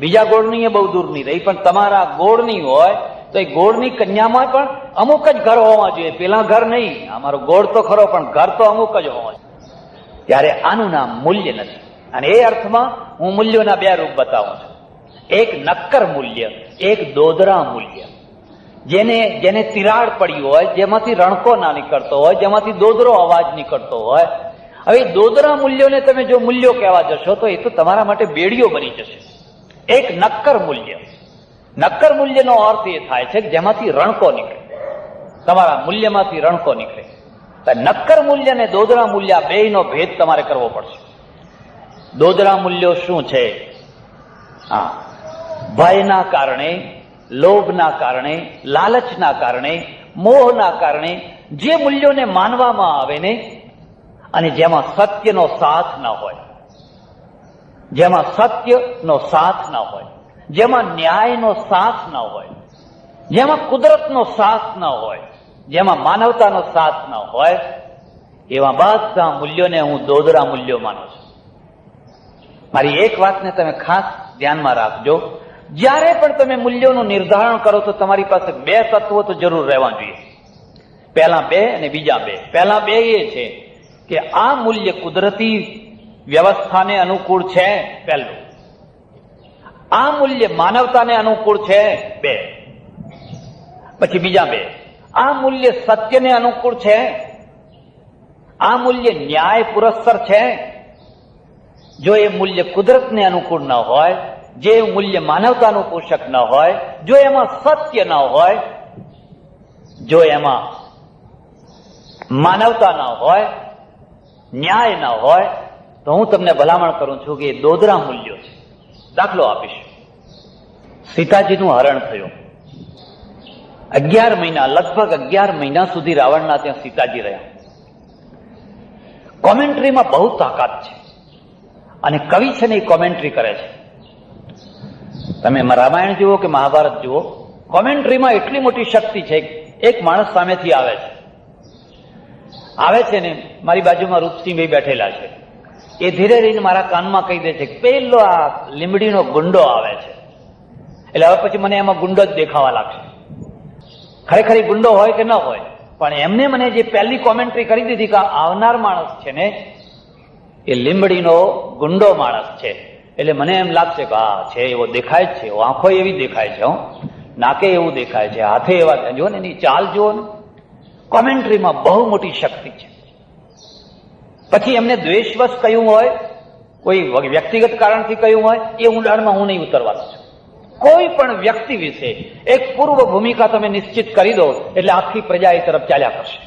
બીજા ગોળની એ બહુ દૂરની રહી, પણ તમારા ગોળની હોય તો એ ગોળની કન્યામાં પણ અમુક જ ઘર હોવા જોઈએ, પેલા ઘર નહીં. અમારો ગોળ તો ખરો પણ ઘર તો અમુક જ હોવા જોઈએ. ત્યારે આનું નામ મૂલ્ય નથી. અને એ અર્થમાં હું મૂલ્યોના બે રૂપ બતાવું છું. એક નક્કર મૂલ્ય, એક દોદરા મૂલ્ય. જેને તિરાડ પડી હોય, જેમાંથી રણકો ના નીકળતો હોય, જેમાંથી દોદરો અવાજ નીકળતો હોય. હવે દોદરા મૂલ્યોને તમે જો મૂલ્યો કહેવા જશો તો એ તો તમારા માટે બેડીઓ બની જશે. એક નક્કર મૂલ્ય. નક્કર મૂલ્યનો અર્થ એ થાય છે કે જેમાંથી રણકો નીકળે, તમારા મૂલ્યમાંથી રણકો નીકળે. નક્કર મૂલ્ય અને દોદરા મૂલ્ય આ બેયનો ભેદ તમારે કરવો પડશે. દોદરા મૂલ્યો શું છે? હા, ભયના કારણે, લોભના કારણે, લાલચના કારણે, મોહના કારણે જે મૂલ્યોને માનવામાં આવે ને, અને જેમાં સત્યનો સાથ ન હોય, જેમાં સત્યનો સાથ ન હોય, જેમાં ન્યાયનો સાથ ન હોય, જેમાં કુદરતનો સાથ ન હોય, જેમાં માનવતાનો સાથ ન હોય, એવા બધા મૂલ્યોને હું દોદરા મૂલ્યો માનું છું. મારી એક વાતને તમે ખાસ ધ્યાનમાં રાખજો. જ્યારે પણ તમે મૂલ્યોનું નિર્ધારણ કરો તો તમારી પાસે બે તત્વો તો જરૂર રહેવા જોઈએ. પહેલા બે અને બીજા બે. પહેલા બે એ છે કે આ મૂલ્ય કુદરતી વ્યવસ્થાને અનુકૂળ છે, પહેલું. આ મૂલ્ય માનવતાને અનુકૂળ છે, બે. પછી બીજા બે, આ મૂલ્ય સત્યને અનુકૂળ છે, આ મૂલ્ય ન્યાય પુરસ્સર છે. જો એ મૂલ્ય કુદરતને અનુકૂળ ન હોય, જે મૂલ્ય માનવતાનું પોષક ન હોય, જો એમાં સત્ય ન હોય, જો એમાં માનવતા ન હોય, ન્યાય ન હોય, તો હું તમને ભલામણ કરું છું કે એ દોદરા મૂલ્યો છે. દાખલો આપીશ. સીતાજીનું હરણ થયું. 11 મહિના, લગભગ 11 મહિના સુધી રાવણના ત્યાં સીતાજી રહ્યા. કોમેન્ટ્રીમાં બહુ તાકાત છે, અને કવિ છે ને એ કોમેન્ટ્રી કરે છે. તમે રામાયણ જુઓ કે મહાભારત જુઓ, કોમેન્ટ્રીમાં એટલી મોટી શક્તિ છે. એક માણસ સામેથી આવે છે ને, મારી બાજુમાં રૂપસિંહભાઈ બેઠેલા છે. એ ધીરે રહીને મારા કાનમાં કહી દે છે કે પેલો આ લીમડીનો ગુંડો આવે છે. એટલે હવે પછી મને એમાં ગુંડો જ દેખાવા લાગશે. ખરેખર ગુંડો હોય કે ન હોય, પણ એમને મને જે પહેલી કોમેન્ટ્રી કરી દીધી કે આવનાર માણસ છે ને એ લીમડીનો ગુંડો માણસ છે. એટલે મને એમ લાગશે કે હા છે, એવો દેખાય જ છે, આંખો એવી દેખાય છે, નાકે એવું દેખાય છે, હાથે એવા, જુઓ ને એની ચાલ જુઓ ને. કોમેન્ટ્રીમાં બહુ મોટી શક્તિ છે. પછી એમને દ્વેષવશ કહ્યું હોય, કોઈ વ્યક્તિગત કારણથી કહ્યું હોય, એ ઊંડાણમાં હું નહીં ઉતરવાનો છું. કોઈ પણ વ્યક્તિ વિશે એક પૂર્વ ભૂમિકા તમે નિશ્ચિત કરી દો એટલે આખી પ્રજા એ તરફ ચાલ્યા કરશે.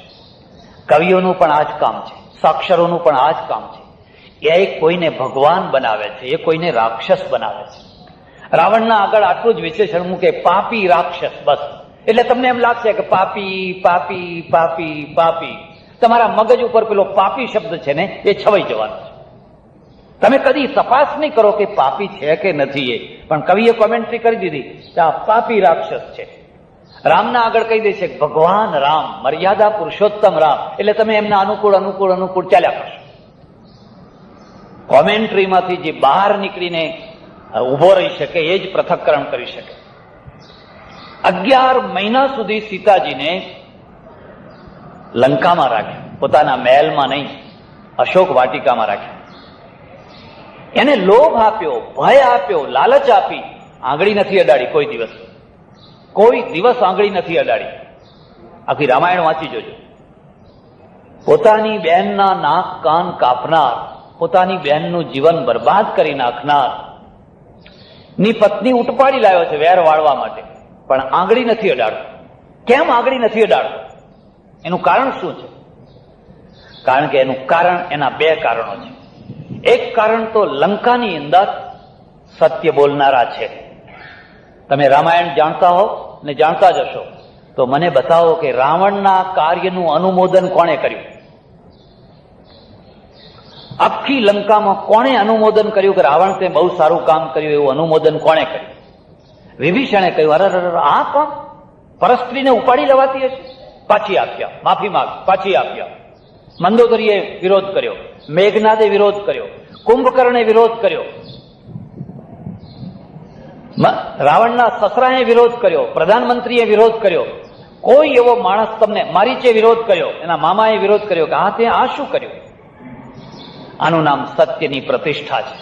કવિઓનું પણ આ જ કામ છે, સાક્ષરોનું પણ આ જ કામ છે. એ કોઈને ભગવાન બનાવે છે, એ કોઈને રાક્ષસ બનાવે છે. રાવણના આગળ આટલું જ વિશેષણ મૂકે, પાપી રાક્ષસ, બસ. એટલે તમને એમ લાગશે કે પાપી પાપી પાપી પાપી. તમારા મગજ ઉપર પેલો પાપી શબ્દ છે ને એ છવાઈ જવાનો છે. તમે કદી તપાસ નહીં કરો કે પાપી છે કે નથી એ, પણ કવિએ કોમેન્ટ્રી કરી દીધી કે આ પાપી રાક્ષસ છે. રામના આગળ કહી દે છે ભગવાન રામ, મર્યાદા પુરુષોત્તમ રામ. એટલે તમે એમના અનુકૂળ અનુકૂળ અનુકૂળ ચાલ્યા કરશો. કોમેન્ટ્રીમાંથી જે બહાર નીકળીને ઉભો રહી શકે એ જ પૃથક્કરણ કરી શકે. 11 મહિના સુધી સીતાજીને લંકામાં રાખ્યા, પોતાના મહેલમાં નહીં, અશોક વાટિકામાં રાખ્યા. એને લોભ આપ્યો, ભય આપ્યો, લાલચ આપી, આંગળી નથી અડાડી કોઈ દિવસ. કોઈ દિવસ આંગળી નથી અડાડી. આખી રામાયણ વાંચી જોજો. પોતાની બહેનના નાક કાન કાપનાર, પોતાની બહેનનું જીવન બરબાદ કરી નાખનાર ની પત્ની ઉટપાડી લાવ્યો છે વેર વાળવા માટે, પણ આંગળી નથી અડાડતો. કેમ આંગળી નથી અડાડતો? એનું કારણ શું છે? કારણ કે એનું કારણ, એના બે કારણો છે. એક કારણ તો લંકાની અંદર સત્ય બોલનારા છે. તમે રામાયણ જાણતા હો ને જાણતા જશો તો મને બતાવો કે રાવણના કાર્યનું અનુમોદન કોણે કર્યું? આખી લંકામાં કોણે અનુમોદન કર્યું કે રાવણ તે બહુ સારું કામ કર્યું? એવું અનુમોદન કોણે કર્યું? વિભીષણે કહ્યું, અરે આ કોણ? પરસ્ત્રીને ઉપાડી લેવાતી હશે, પાછી આપ્યા. માફી માંગ, પાછી આપ્યા. મંદોદરીએ વિરોધ કર્યો, મેઘનાદે વિરોધ કર્યો, કુંભકર્ણે વિરોધ કર્યો. રાવણના સસરાએ વિરોધ કર્યો, પ્રધાનમંત્રીએ વિરોધ કર્યો, કોઈ એવો માણસ તમને, મારીચે વિરોધ કર્યો, એના મામાએ વિરોધ કર્યો કે તે આ શું કર્યું? આનું નામ સત્યની પ્રતિષ્ઠા છે.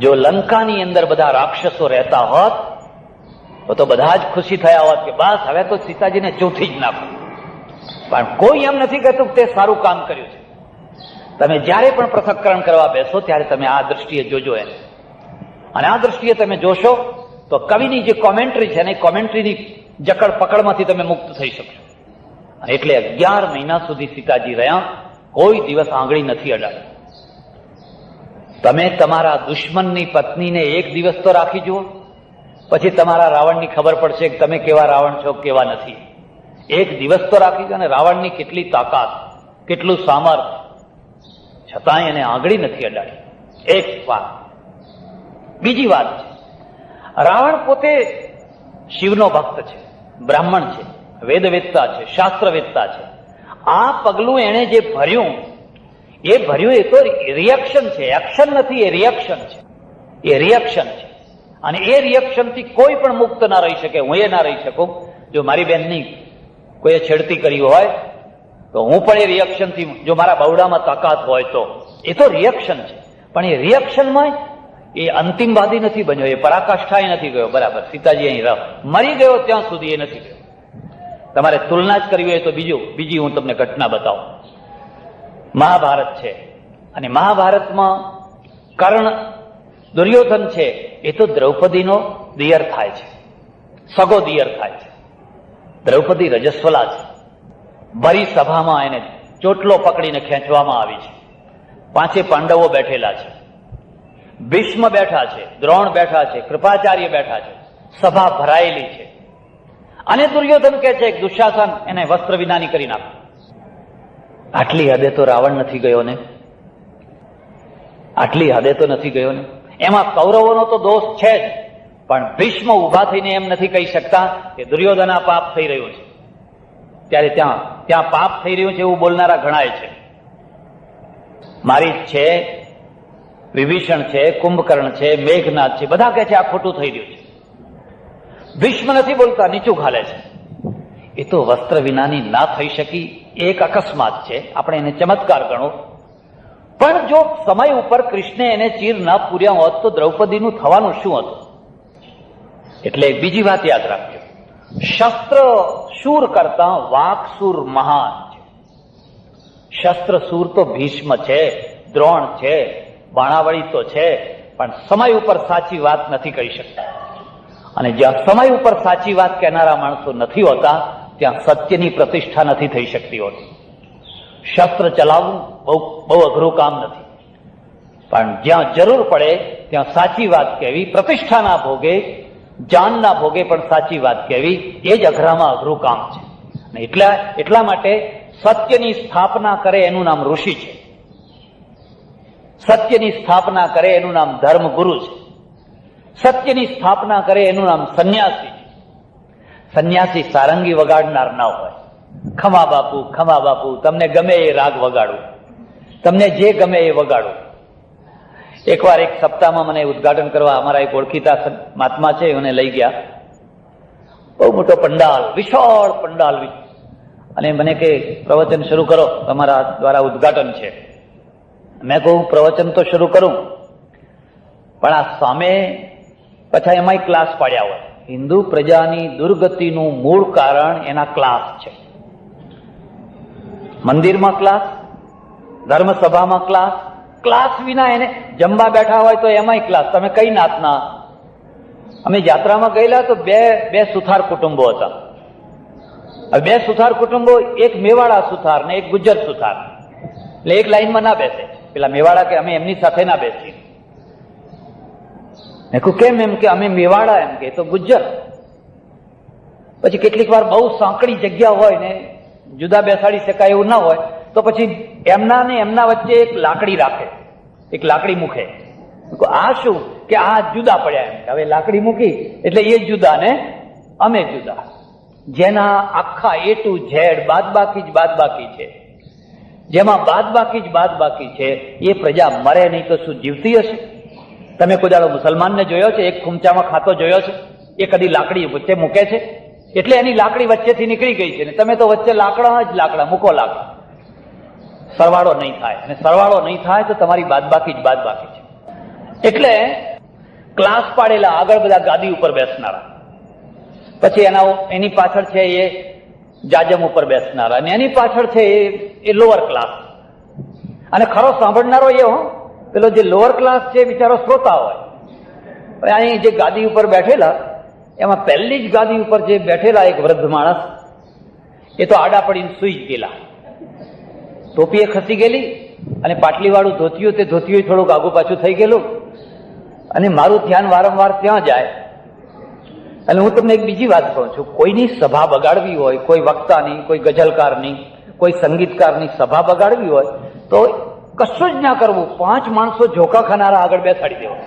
જો લંકાની અંદર બધા રાક્ષસો રહેતા હોત તો બધા જ ખુશી થયા હોત કે બસ હવે તો સીતાજીને ચોથી જ નાખો. પણ કોઈ એમ નથી કહેતું કે તે સારું કામ કર્યું છે. તમે જ્યારે પણ પૃથક્કરણ કરવા બેસો ત્યારે તમે આ દ્રષ્ટિએ જોજો એને, અને આ દ્રષ્ટિએ તમે જોશો તો કવિની જે કોમેન્ટ્રી છે ને, કોમેન્ટ્રીની જકડ પકડમાંથી તમે મુક્ત થઈ શકશો. એટલે 11 મહિના સુધી સીતાજી રહ્યા, કોઈ દિવસ આંગળી નથી અડાડી. તમે તમારા દુશ્મનની પત્નીને એક દિવસ તો રાખી જુઓ, પછી તમારા રાવણની ખબર પડશે કે તમે કેવા રાવણ છો કેવા નથી. એક દિવસ તો રાખી જુઓ. અને રાવણની કેટલી તાકાત, કેટલું સામર્થ્ય, છતાંય એને આંગળી નથી અડાડી. એક વાત. બીજી વાત છે, રાવણ પોતે શિવનો ભક્ત છે, બ્રાહ્મણ છે, વેદવેત્તા છે, શાસ્ત્રવેત્તા છે. આ પગલું એણે જે ભર્યું એ તો રિએક્શન છે, એક્શન નથી, એ રિએક્શન છે. એ રિએક્શન છે. અને એ રિએક્શનથી કોઈ પણ મુક્ત ના રહી શકે. હું એ ના રહી શકું. જો મારી બહેનની કોઈએ છેડતી કરી હોય તો હું પણ એ રિએક્શનથી, જો મારા બવડામાં તાકાત હોય તો, એ તો રિએક્શન છે. પણ એ રિએક્શનમાં એ અંતિમવાદી નથી બન્યો, એ પરાકાષ્ઠાએ નથી ગયો. બરાબર, સીતાજી અહીં મરી ગયો ત્યાં સુધી એ નથી ગયો. તમારે તુલના જ કરવી હોય તો બીજી હું તમને ઘટના બતાવું. મહાભારત છે, અને મહાભારતમાં કર્ણ, દુર્યોધન છે, એ તો દ્રૌપદીનો દિયર થાય છે, સગો દિયર થાય છે. દ્રૌપદી રજસ્વલા છે. ભરી સભામાં એને ચોટલો પકડીને ખેંચવામાં આવી છે. 5 પાંડવો બેઠેલા છે, ભીષ્મ બેઠા છે, દ્રોણ બેઠા છે, કૃપાચાર્ય બેઠા છે, સભા ભરાયેલી છે. અને દુર્યોધન કહે છે દુશાસન એને વસ્ત્ર વિનાની કરી નાખો. આટલી હદે તો રાવણ નથી ગયો ને, આટલી હદે તો નથી ગયો ને. એમાં કૌરવોનો તો દોષ છે જ, પણ ભીષ્મ ઉભા થઈને એમ નથી કહી શકતા કે દુર્યોધન આ પાપ થઈ રહ્યું છે. ત્યારે ત્યાં પાપ થઈ રહ્યું છે એવું બોલનારા ઘણાય છે. મારી છે, વિભીષણ છે, કુંભકર્ણ છે, મેઘનાથ છે, બધા કહે છે આ ખોટું થઈ રહ્યું છે. ભીષ્મ નથી બોલતા, નીચું ઘાલે છે. એ તો વસ્ત્ર વિનાની ના થઈ શકી, એક અકસ્માત છે, આપણે એને ચમત્કાર ગણો. પણ જો સમય ઉપર કૃષ્ણે એને ચીર ના પૂર્યા હોત તો દ્રૌપદીનું થવાનું શું હતું? એટલે બીજી વાત યાદ રાખજો, શસ્ત્ર શૂર કરતા વાકસૂર મહાન છે. શસ્ત્ર શૂર તો ભીષ્મ છે, દ્રોણ છે, બાણાવળી તો છે, પણ સમય ઉપર સાચી વાત નથી કહી શકતા. અને જ્યાં સમય ઉપર સાચી વાત કહેનારા માણસો નથી હોતા ત્યાં સત્યની પ્રતિષ્ઠા નથી થઈ શકતી હોતી. શસ્ત્ર ચલાવવું બહુ અઘરું કામ નથી, પણ જ્યાં જરૂર પડે ત્યાં સાચી વાત કહેવી, પ્રતિષ્ઠાના ભોગે, જાનના ભોગે પણ સાચી વાત કહેવી, એ જ અઘરામાં અઘરું કામ છે. અને એટલા માટે સત્યની સ્થાપના કરે એનું નામ ઋષિ છે, સત્યની સ્થાપના કરે એનું નામ ધર્મગુરુ છે, સત્યની સ્થાપના કરે એનું નામ સંન્યાસી છે. સંન્યાસી સારંગી વગાડનાર ના હોય. ખમા બાપુ તમને ગમે એ રાગ વગાડું, તમને જે ગમે એ વગાડું. એકવાર એક સપ્તાહમાં મને ઉદ્ઘાટન કરવા અમારા એક ઓળખીતા મહાત્મા છે, એને લઈ ગયા. બહુ મોટો પંડાલ, વિશાળ પંડાલ, અને મને કે પ્રવચન શરૂ કરો, તમારા દ્વારા ઉદ્ઘાટન છે. મેં કહું પ્રવચન તો શરૂ કરું, પણ આ સામે પાછા એમાંય ક્લાસ પાડ્યા હોય. હિન્દુ પ્રજાની દુર્ગતિનું મૂળ કારણ એના ક્લાસ છે. મંદિરમાં ક્લાસ, ધર્મસભામાં ક્લાસ, ક્લાસ વિના એને જમવા બેઠા હોય તો એમાંય ક્લાસ. તમે કઈ નાતના? અમે યાત્રામાં ગયેલા તો બે સુથાર કુટુંબો હતા. હવે 2 સુથાર કુટુંબો, એક મેવાડા સુથાર ને એક ગુજ્જર સુથાર. એટલે એક લાઈનમાં ના બેસે. પેલા મેવાડા કે અમે એમની સાથે ના બેસીએ. મેં કહ્યું કેમ? એમ કે અમે મેવાડા, એમ કે તો ગુજ્જર. પછી કેટલીક વાર બહુ સાંકડી જગ્યા હોય ને જુદા બેસાડી શકાય એવું ના હોય તો પછી એમના ને એમના વચ્ચે એક લાકડી રાખે, એક લાકડી મૂકે. આ શું કે આ જુદા પડ્યા, એમ. હવે લાકડી મૂકી એટલે એ જુદા ને અમે જુદા. જેના આખા A to Z બાદબાકી જ બાદબાકી છે, જેમાં બાદબાકી જ બાદબાકી છે, એ પ્રજા મરે નહીં તો શું જીવતી હશે? તમે કોઈ દાડો મુસલમાનને જોયો છે એક ખૂમચામાં ખાતો જોયો છે? એ કદી લાકડી વચ્ચે મૂકે છે? એટલે એની લાકડી વચ્ચેથી નીકળી ગઈ છે ને તમે તો વચ્ચે લાકડા જ લાકડા મૂકો, લાકડા. સરવાળો નહીં થાય, અને સરવાળો નહીં થાય તો તમારી બાદબાકી જ બાદબાકી છે. એટલે ક્લાસ પાડેલા આગળ બધા ગાદી ઉપર બેસનારા, પછી એની પાછળ છે એ જાજમ ઉપર બેસનારા, અને એની પાછળ છે એ લોઅર ક્લાસ. અને ખરો સાંભળનારો એ પેલો જે લોઅર ક્લાસ છે બિચારો શ્રોતા હોય. અહીં જે ગાદી ઉપર બેઠેલા એમાં પહેલી જ ગાદી ઉપર જે બેઠેલા એક વૃદ્ધ માણસ, એ તો આડા પડીને સુઈ જ ગયેલા. ટોપી ખસી ગયેલી અને પાટલી વાળું ધોતિયું, તે ધોતિયું થોડુંક આગુ પાછું થઈ ગયેલું. અને મારું ધ્યાન વારંવાર ત્યાં જાય. અને હું તમને એક બીજી વાત કહું છું, કોઈની સભા બગાડવી હોય, કોઈ વક્તાની, કોઈ ગઝલકારની, કોઈ સંગીતકારની સભા બગાડવી હોય તો કશું જ ના કરવું, 5 માણસો ઝોકા ખાનારા આગળ બેસાડી દેવા.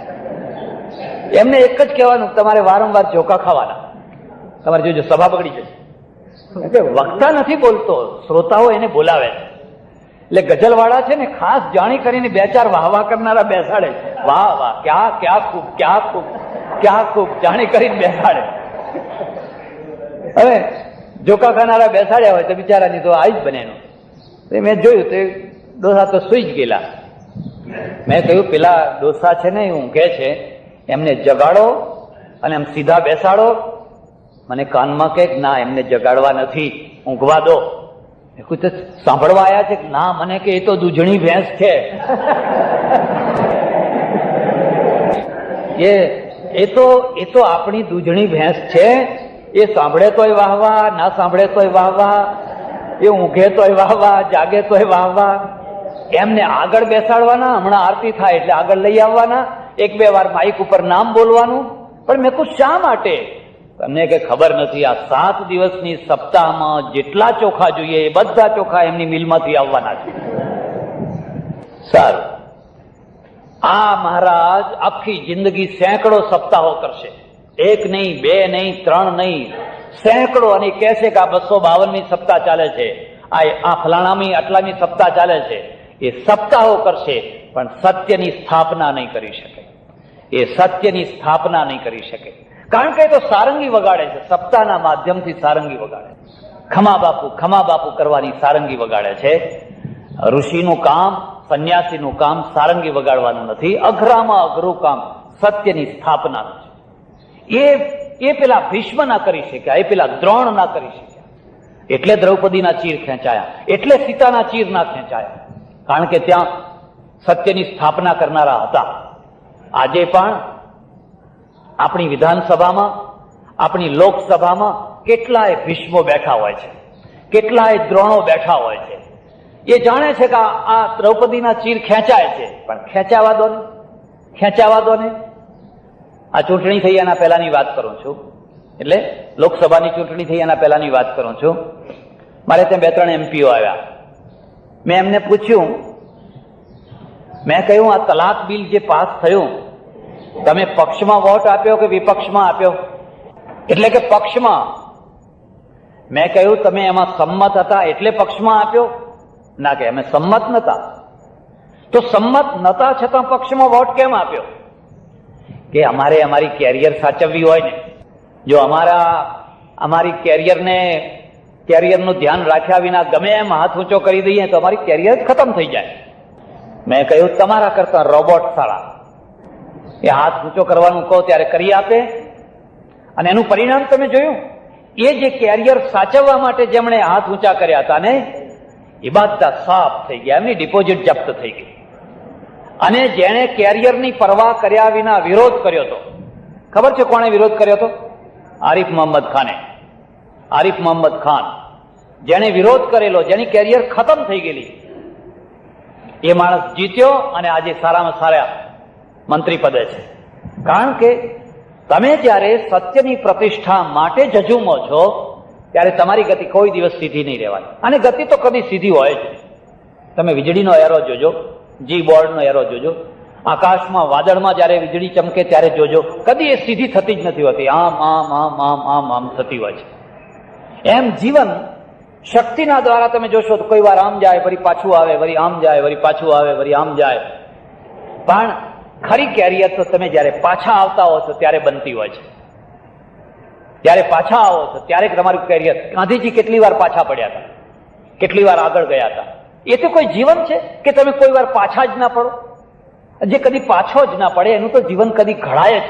એમને એક જ કહેવાનું, તમારે વારંવાર ઝોકા ખાવાના. તમારે જોજો સભા બગડી જશે. એટલે વક્તા નથી બોલતો, શ્રોતાઓ એને બોલાવે છે. એટલે ગઝલવાળા છે ને ખાસ જાણી કરીને 2-4 વાહ કરનારા બેસાડે છે. વાહ વાહ, ક્યાં ખૂબ, ક્યાં ખૂબ, ક્યાં ખૂબ જાણી કરીને બેસાડે. હવે ઝોકા ખાનારા બેસાડ્યા હોય તો બિચારાની તો આવી જ બને એનું. મેં જોયું તે ડોસા તો સુઈ જ ગયેલા. મેં કહ્યું પેલા ડોસા છે ને એ ઊંઘે છે, એમને જગાડો અને એમ સીધા બેસાડો. મને કાનમાં કહે ના, એમને જગાડવા નથી, ઊંઘવા દો. તો સાંભળવા આવ્યા છે કે ના, મને કે એ તો દૂધણી ભેંસ છે. એ તો આપણી દૂધણી ભેંસ છે. એ સાંભળે તોય વાહવા, ના સાંભળે તોય વાહવા, એ ઊંઘે તોય વાહવા, જાગે તોય વાહવા. એમને આગળ બેસાડવાના, હમણાં આરતી થાય એટલે આગળ લઈ આવવાના, 1-2 વાર માઇક ઉપર નામ બોલવાનું. પણ મેં કહું શા માટે? તમને કે ખબર નથી, આ 7 દિવસની સપ્તાહમાં જેટલા ચોખા જોઈએ એ બધા ચોખા એમની મિલમાંથી આવવાના છે. સારું, આ મહારાજ આખી જિંદગી સેંકડો સપ્તાહો કરશે. 1 નહીં, 2 નહીં, 3 નહીં, સેંકડો. અને કહે છે કે આ 252મી સપ્તાહ ચાલે છે, આ ફલાણામી આટલામી સપ્તાહ ચાલે છે. એ સપ્તાહો કરશે પણ સત્યની સ્થાપના નહીં કરી શકે. એ સત્યની સ્થાપના નહીં કરી શકે. કારણ કે એ તો સારંગી વગાડે છે, સપ્તાહના માધ્યમથી સારંગી વગાડે. ખમા બાપુ કરવાની સારંગી વગાડે છે. ઋષિનું કામ, સંન્યાસીનું કામ સારંગી વગાડવાનું નથી. અઘરામાં અઘરું કામ સત્યની સ્થાપનાનું છે. એ પેલા ભીષ્મ ના કરી શક્યા, એ પેલા દ્રોણ ના કરી શક્યા. એટલે દ્રૌપદીના ચીર ખેંચાયા, એટલે સીતાના ચીર ના ખેંચાયા. કારણ કે ત્યાં સત્યની સ્થાપના કરનારા હતા. આજે પણ આપણી વિધાનસભામાં, આપણી લોકસભામાં કેટલાય ભીષ્મો બેઠા હોય છે, કેટલાય દ્રોણો બેઠા હોય છે. એ જાણે છે કે આ દ્રૌપદીના ચીર ખેંચાય છે, પણ ખેંચાવા દો ને. આ ચૂંટણી થઈ એના પહેલાની વાત કરું છું, એટલે લોકસભાની ચૂંટણી થઈ એના પહેલાની વાત કરું છું. મારે ત્યાં 2-3 એમપીઓ આવ્યા. મેં એમને પૂછ્યું, મેં કહ્યું આ તલાક બિલ જે પાસ થયું, તમે પક્ષમાં વોટ આપ્યો કે વિપક્ષમાં આપ્યો? એટલે કે પક્ષમાં. મેં કહ્યું તમે એમાં સંમત હતા એટલે પક્ષમાં આપ્યો? ના, કે અમે સંમત નતા. તો સંમત નતા છતાં પક્ષમાં વોટ કેમ આપ્યો? કે અમારે અમારી કેરિયર સાચવવી હોય ને. જો અમારી કેરિયરનું ધ્યાન રાખ્યા વિના ગમે એમ હાથ ઊંચો કરી દઈએ તો અમારી કેરિયર જ ખતમ થઈ જાય. મેં કહ્યું તમારા કરતા રોબોટ સારા. એ હાથ ઊંચો કરવાનું કહો ત્યારે કરી આપે, અને એનું પરિણામ તમે જોયું. એ જે કેરિયર સાચવવા માટે જેમણે હાથ ઊંચા કર્યા હતા ને, એ બધા સાફ થઈ ગયા, એમની ડિપોઝિટ જપ્ત થઈ ગઈ. અને જેણે કેરિયરની પરવા કર્યા વિના વિરોધ કર્યો હતો, ખબર છે કોણે વિરોધ કર્યો હતો? આરિફ મોહમ્મદ ખાન. જેણે વિરોધ કરેલો, જેની કેરિયર ખતમ થઈ ગયેલી, એ માણસ જીત્યો અને આજે સારામાં સારા મંત્રી પદે છે. કારણ કે તમે જ્યારે સત્યની પ્રતિષ્ઠા માટે ઝઝૂમો છો ત્યારે તમારી ગતિ કોઈ દિવસ સીધી નહીં રહેવાની. અને ગતિ તો કદી સીધી હોય જ નહીં. તમે વીજળીનો એરો જોજો, જી બોર્ડનો એરો જોજો, આકાશમાં વાદળમાં જયારે વીજળી ચમકે ત્યારે જોજો, કદી એ સીધી થતી જ નથી હોતી. આમ થતી હોય છે. એમ જીવન શક્તિના દ્વારા તમે જોશો તો કોઈ વાર આમ જાય, વળી પાછું આવે, વળી આમ જાય, વળી પાછું આવે, વળી આમ જાય. પણ ખરી કેરિયર તો તમે જયારે પાછા આવતા હો છો ત્યારે બનતી હોય છે. જયારે પાછા આવો છો ત્યારે તમારું કેરિયર. ગાંધીજી કેટલી વાર પાછા પડ્યા હતા, કેટલી વાર આગળ ગયા હતા. એ તો કોઈ જીવન છે કે તમે કોઈ વાર પાછા જ ના પડો? જે કદી પાછો જ ના પડે એનું તો જીવન કદી ઘડાય જ.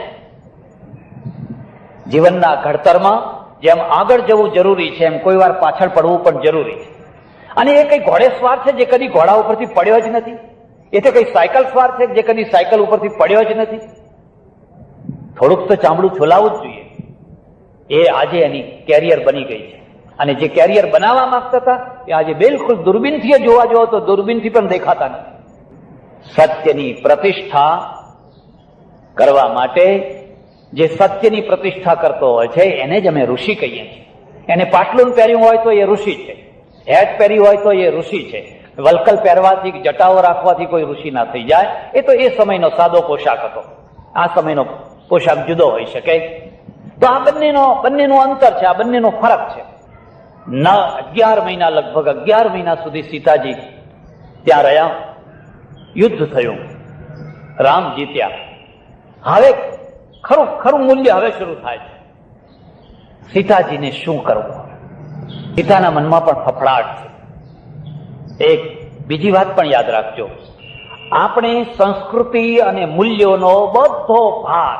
જીવનના ઘડતરમાં જેમ આગળ જવું જરૂરી છે એમ કોઈ વાર પાછળ પડવું પણ જરૂરી છે. અને એ કઈ ઘોડેસવાર છે જે કદી ઘોડા ઉપરથી પડ્યો જ નથી. એ તો કઈ સાયકલ સ્વાર છે જે કદી સાયકલ ઉપરથી પડ્યો જ નથી. થોડુંક તો ચામડું છોલાવવું જ જોઈએ. એ આજે એની કેરિયર બની ગઈ છે. અને જે કેરિયર બનાવવા માંગતા હતા એ આજે બિલકુલ દૂરબીનથી જોવા જાઓ તો દૂરબીનથી પણ દેખાતા નથી. સત્યની પ્રતિષ્ઠા કરવા માટે જે સત્યની પ્રતિષ્ઠા કરતો હોય છે એને જ અમે ઋષિ કહીએ છીએ. એને પાટલું પહેર્યું હોય તો એ ઋષિ છે, હેટ પહેરી હોય તો એ ઋષિ છે. વલકલ પહેરવાથી, જટાઓ રાખવાથી કોઈ ઋષિ ના થઈ જાય. એ તો એ સમયનો સાદો પોશાક હતો. આ સમયનો પોશાક જુદો હોઈ શકે. તો આ બંનેનું અંતર છે, આ બંનેનો ફરક છે. 11 મહિના, લગભગ 11 મહિના સુધી સીતાજી ત્યાં રહ્યા. યુદ્ધ થયું, રામ જીત્યા. હવે ખરું મૂલ્ય હવે શરૂ થાય છે. સીતાજીને શું કરવું? સીતાના મનમાં પણ ફફડાટ છે. એક બીજી વાત પણ યાદ રાખજો, આપણે સંસ્કૃતિ અને મૂલ્યોનો બધો ભાર,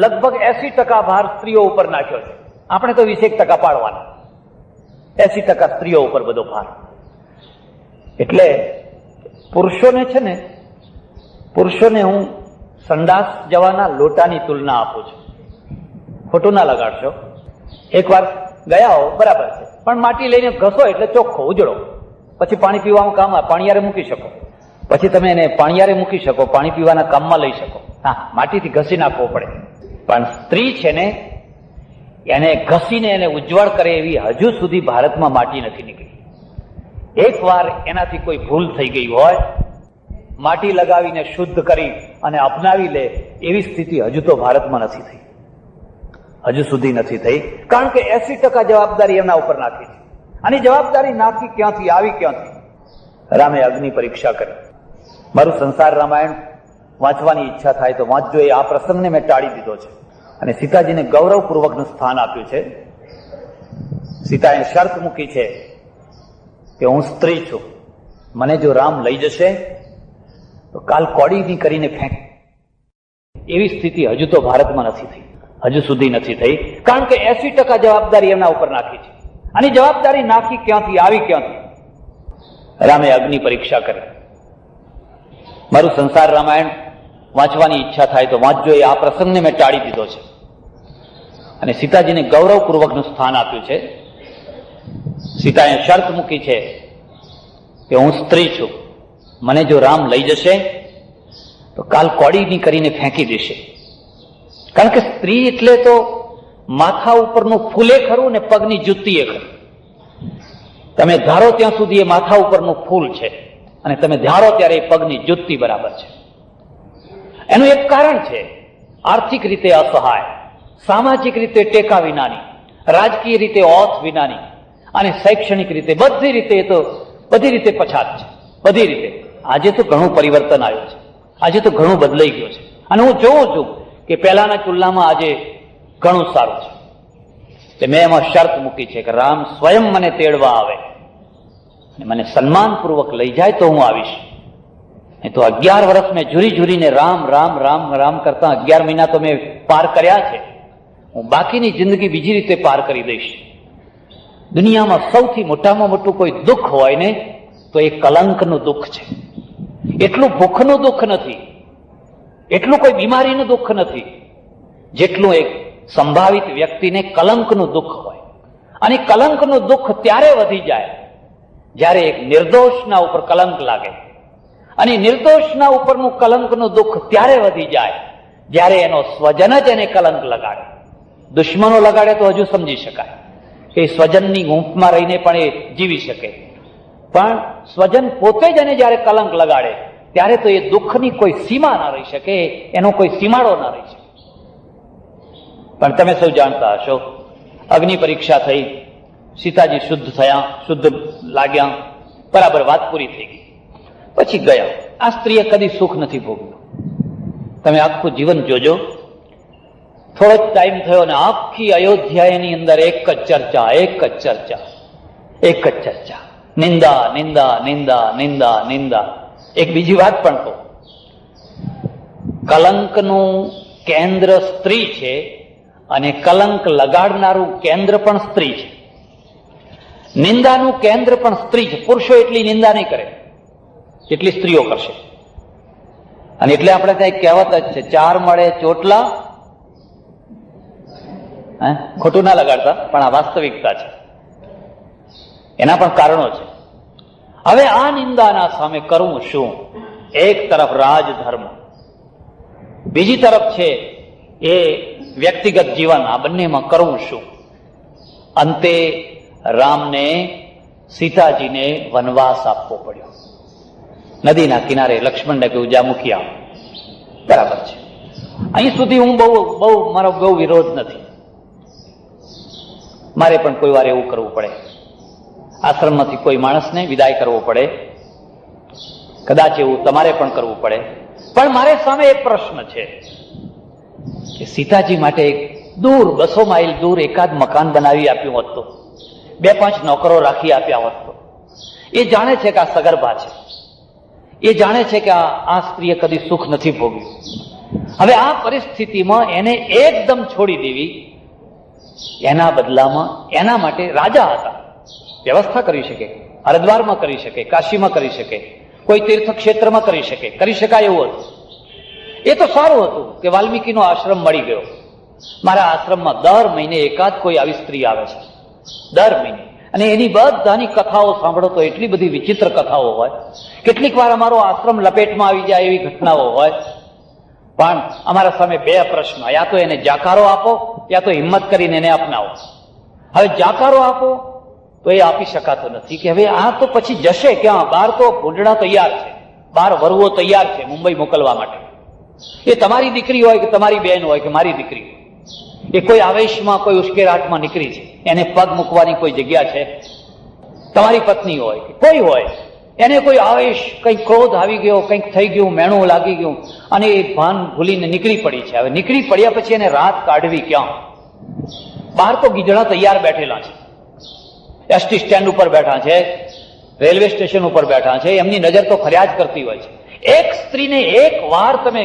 લગભગ 80% ભાર સ્ત્રીઓ ઉપર નાખ્યો છે. આપણે તો 20% પાડવાનો, 80% સ્ત્રીઓ ઉપર બધો ભાર. એટલે પુરુષોને હું સંડાસ જવાના લોટાની તુલના આપું છું. ખોટું ના લગાડશો. એકવાર ગયા હો બરાબર છે, પણ માટી લઈને ઘસો એટલે ચોખ્ખો ઉજળો. પછી પાણી પીવામાં કામ પાણીયારે મૂકી શકો. પછી તમે એને પાણીયારે મૂકી શકો, પાણી પીવાના કામમાં લઈ શકો. હા, માટીથી ઘસી નાખવો પડે. પણ સ્ત્રી છે ને એને ઘસીને એને ઉજ્જવળ કરે એવી હજુ સુધી ભારતમાં માટી નથી નીકળી. એકવાર એનાથી કોઈ ભૂલ થઈ ગઈ હોય, માટી લગાવીને શુદ્ધ કરી અને અપનાવી લે એવી સ્થિતિ હજુ તો ભારતમાં નથી થઈ, હજુ સુધી નથી થઈ. કારણ કે 80% જવાબદારી એમના ઉપર નાખી છે. અને જવાબદારી નાખી ક્યાંથી, આવી ક્યાંથી? રામે અગ્નિ પરીક્ષા કરી. મારું સંસાર રામાયણ વાંચવાની ઈચ્છા થાય તો વાંચજો. એ આ પ્રસંગને મેં ટાળી દીધો છે અને સીતાજીને ગૌરવપૂર્વકનું સ્થાન આપ્યું છે. સીતાએ શરત મૂકી છે કે હું સ્ત્રી છું, મને જો રામ લઈ જશે તો કાલ કોડીની કરીને ફેંક. એવી સ્થિતિ હજુ તો ભારતમાં નથી થઈ, હજુ સુધી નથી થઈ. કારણ કે 80% જવાબદારી એમના ઉપર નાખી છે. અને જવાબદારી નાખી ક્યાંથી, આવી ક્યાંથી? રામે અગ્નિ પરીક્ષા કરી. મારું સંસાર રામાયણ વાંચવાની ઈચ્છા થાય તો વાંચજો. એ આ પ્રસંગને મેં ટાળી દીધો છે અને સીતાજીને ગૌરવપૂર્વકનું સ્થાન આપ્યું છે. સીતાએ શરત મૂકી છે કે હું સ્ત્રી છું, મને જો રામ લઈ જશે તો કાલ કોડીની કરીને ફેંકી દેશે. કારણ કે સ્ત્રી એટલે તો માથા ઉપરનું ફૂલે ખરું ને પગની જુત્તી એ ખરી. તમે ધારો ત્યાં સુધી એ માથા ઉપરનું ફૂલ છે અને તમે ધારો ત્યારે એ પગની જુત્તી બરાબર છે. એનું એક કારણ છે, આર્થિક રીતે અસહાય, સામાજિક રીતે ટેકા વિનાની, રાજકીય રીતે ઓથ વિનાની અને શૈક્ષણિક રીતે બધી રીતે પછાત છે. બધી રીતે આજે તો ઘણું પરિવર્તન આવ્યું છે, આજે તો ઘણું બદલાઈ ગયું છે. અને હું જોઉં છું કે પહેલાના તુલનામાં આજે ઘણું સારું છે. મેં એમાં શરત મૂકી છે કે રામ સ્વયં મને તેડવા આવે અને મને સન્માનપૂર્વક લઈ જાય તો હું આવીશ. એ તો 11 વર્ષ મેં ઝૂરીને રામ રામ રામ રામ કરતા 11 મહિના તો મેં પાર કર્યા છે. હું બાકીની જિંદગી બીજી રીતે પાર કરી દઈશ. દુનિયામાં સૌથી મોટામાં મોટું કોઈ દુઃખ હોય ને તો એ કલંકનું દુઃખ છે. એટલું ભૂખનું દુઃખ નથી, એટલું કોઈ બીમારીનું દુઃખ નથી, જેટલું એક સંભાવિત વ્યક્તિને કલંકનું દુઃખ હોય. અને કલંકનું દુઃખ ત્યારે વધી જાય જ્યારે એક નિર્દોષના ઉપર કલંક લાગે. અને નિર્દોષના ઉપરનું કલંકનું દુઃખ ત્યારે વધી જાય જ્યારે એનો સ્વજન જ એને કલંક લગાડે. દુશ્મનો લગાડે તો હજુ સમજી શકાય કે સ્વજનની હૂંફમાં રહીને પણ એ જીવી શકે, પણ સ્વજન પોતે જ એને જ્યારે કલંક લગાડે ત્યારે તો એ દુઃખની કોઈ સીમા ના રહી શકે, એનો કોઈ સીમાડો ના રહી શકે. પણ તમે સૌ જાણતા હશો, અગ્નિ પરીક્ષા થઈ, સીતાજી શુદ્ધ થયા, શુદ્ધ લાગ્યા, બરાબર વાત પૂરી થઈ ગઈ. પછી ગયા. આ સ્ત્રીએ કદી સુખ નથી ભોગવ્યું, તમે આખું જીવન જોજો, થોડો જ ટાઈમ થયો અને આખી અયોધ્યાની અંદર એક જ ચર્ચા, નિંદા નિંદા નિંદા નિંદા નિંદા. એક બીજી વાત પણ કહું, કલંકનું કેન્દ્ર સ્ત્રી છે અને કલંક લગાડનારું કેન્દ્ર પણ સ્ત્રી છે. નિંદાનું કેન્દ્ર પણ સ્ત્રી છે. પુરુષો એટલી નિંદા નહીં કરે જેટલી સ્ત્રીઓ કરશે. અને એટલે આપણે ત્યાં એક કહેવત જ છે, ચાર મળે ચોટલા. ખોટું ના લગાડતા, પણ આ વાસ્તવિકતા છે. એના પણ કારણો છે. હવે આ નિંદાના સામે કરવું શું? એક તરફ રાજધર્મ, બીજી તરફ છે એ વ્યક્તિગત જીવન. આ બંનેમાં કરવું શું? અંતે રામને સીતાજીને વનવાસ આપવો પડ્યો. નદીના કિનારે લક્ષ્મણને કહ્યું, જા મૂકી આવ. બરાબર છે. અહીં સુધી હું મારો બહુ વિરોધ નથી. મારે પણ કોઈ વાર એવું કરવું પડે, આશ્રમમાંથી કોઈ માણસને વિદાય કરવો પડે, કદાચ એવું તમારે પણ કરવું પડે. પણ મારે સામે એક પ્રશ્ન છે કે સીતાજી માટે દૂર 200 માઇલ દૂર એકાદ મકાન બનાવી આપ્યું હોત તો, 2-5 નોકરો રાખી આપ્યા હોત તો. એ જાણે છે કે આ સગર્ભા છે, એ જાણે છે કે આ સ્ત્રીએ કદી સુખ નથી ભોગ્યું. હવે આ પરિસ્થિતિમાં એને એકદમ છોડી દેવી, એના બદલામાં એના માટે રાજા હતા, વ્યવસ્થા કરી શકે, હરિદ્વારમાં કરી શકે, કાશીમાં કરી શકે, કોઈ તીર્થક્ષેત્રમાં કરી શકે, કરી શકાય એવું હતું. એ તો સારું હતું કે વાલ્મીકીનો આશ્રમ મળી ગયો. મારા આશ્રમમાં દર મહિને એકાદ કોઈ આવી સ્ત્રી આવે છે, દર મહિને. અને એની બધાની કથાઓ સાંભળો તો એટલી બધી વિચિત્ર કથાઓ હોય. કેટલીક વાર અમારો આશ્રમ લપેટમાં આવી જાય એવી ઘટનાઓ હોય. પણ અમારા સામે 2 પ્રશ્ન, યા તો એને જાકારો આપો, યા તો હિંમત કરીને એને અપનાવો. હવે જાકારો આપો તો એ આપી શકાતો નથી કે હવે આ તો પછી જશે ક્યાં? બહાર તો ભૂંડણા તૈયાર છે, બહાર વરવો તૈયાર છે મુંબઈ મોકલવા માટે. એ તમારી દીકરી હોય કે તમારી બહેન હોય કે મારી દીકરી, એ કોઈ આવેશમાં, કોઈ ઉશ્કેરાટમાં નીકળી છે, એને પગ મૂકવાની કોઈ જગ્યા છે? તમારી પત્ની હોય કે કોઈ હોય, એને કોઈ આવેશ, કંઈક ક્રોધ આવી ગયો, કંઈક થઈ ગયું, મેણું લાગી ગયું અને એ ભાન ભૂલીને નીકળી પડી છે. હવે નીકળી પડ્યા પછી એને રાત કાઢવી ક્યાં? બહાર તો ગીધડા તૈયાર બેઠેલા છે, એસટી સ્ટેન્ડ ઉપર બેઠા છે, રેલવે સ્ટેશન ઉપર બેઠા છે, એમની નજર તો ફરિયાદ કરતી હોય છે. એક સ્ત્રીને એક વાર તમે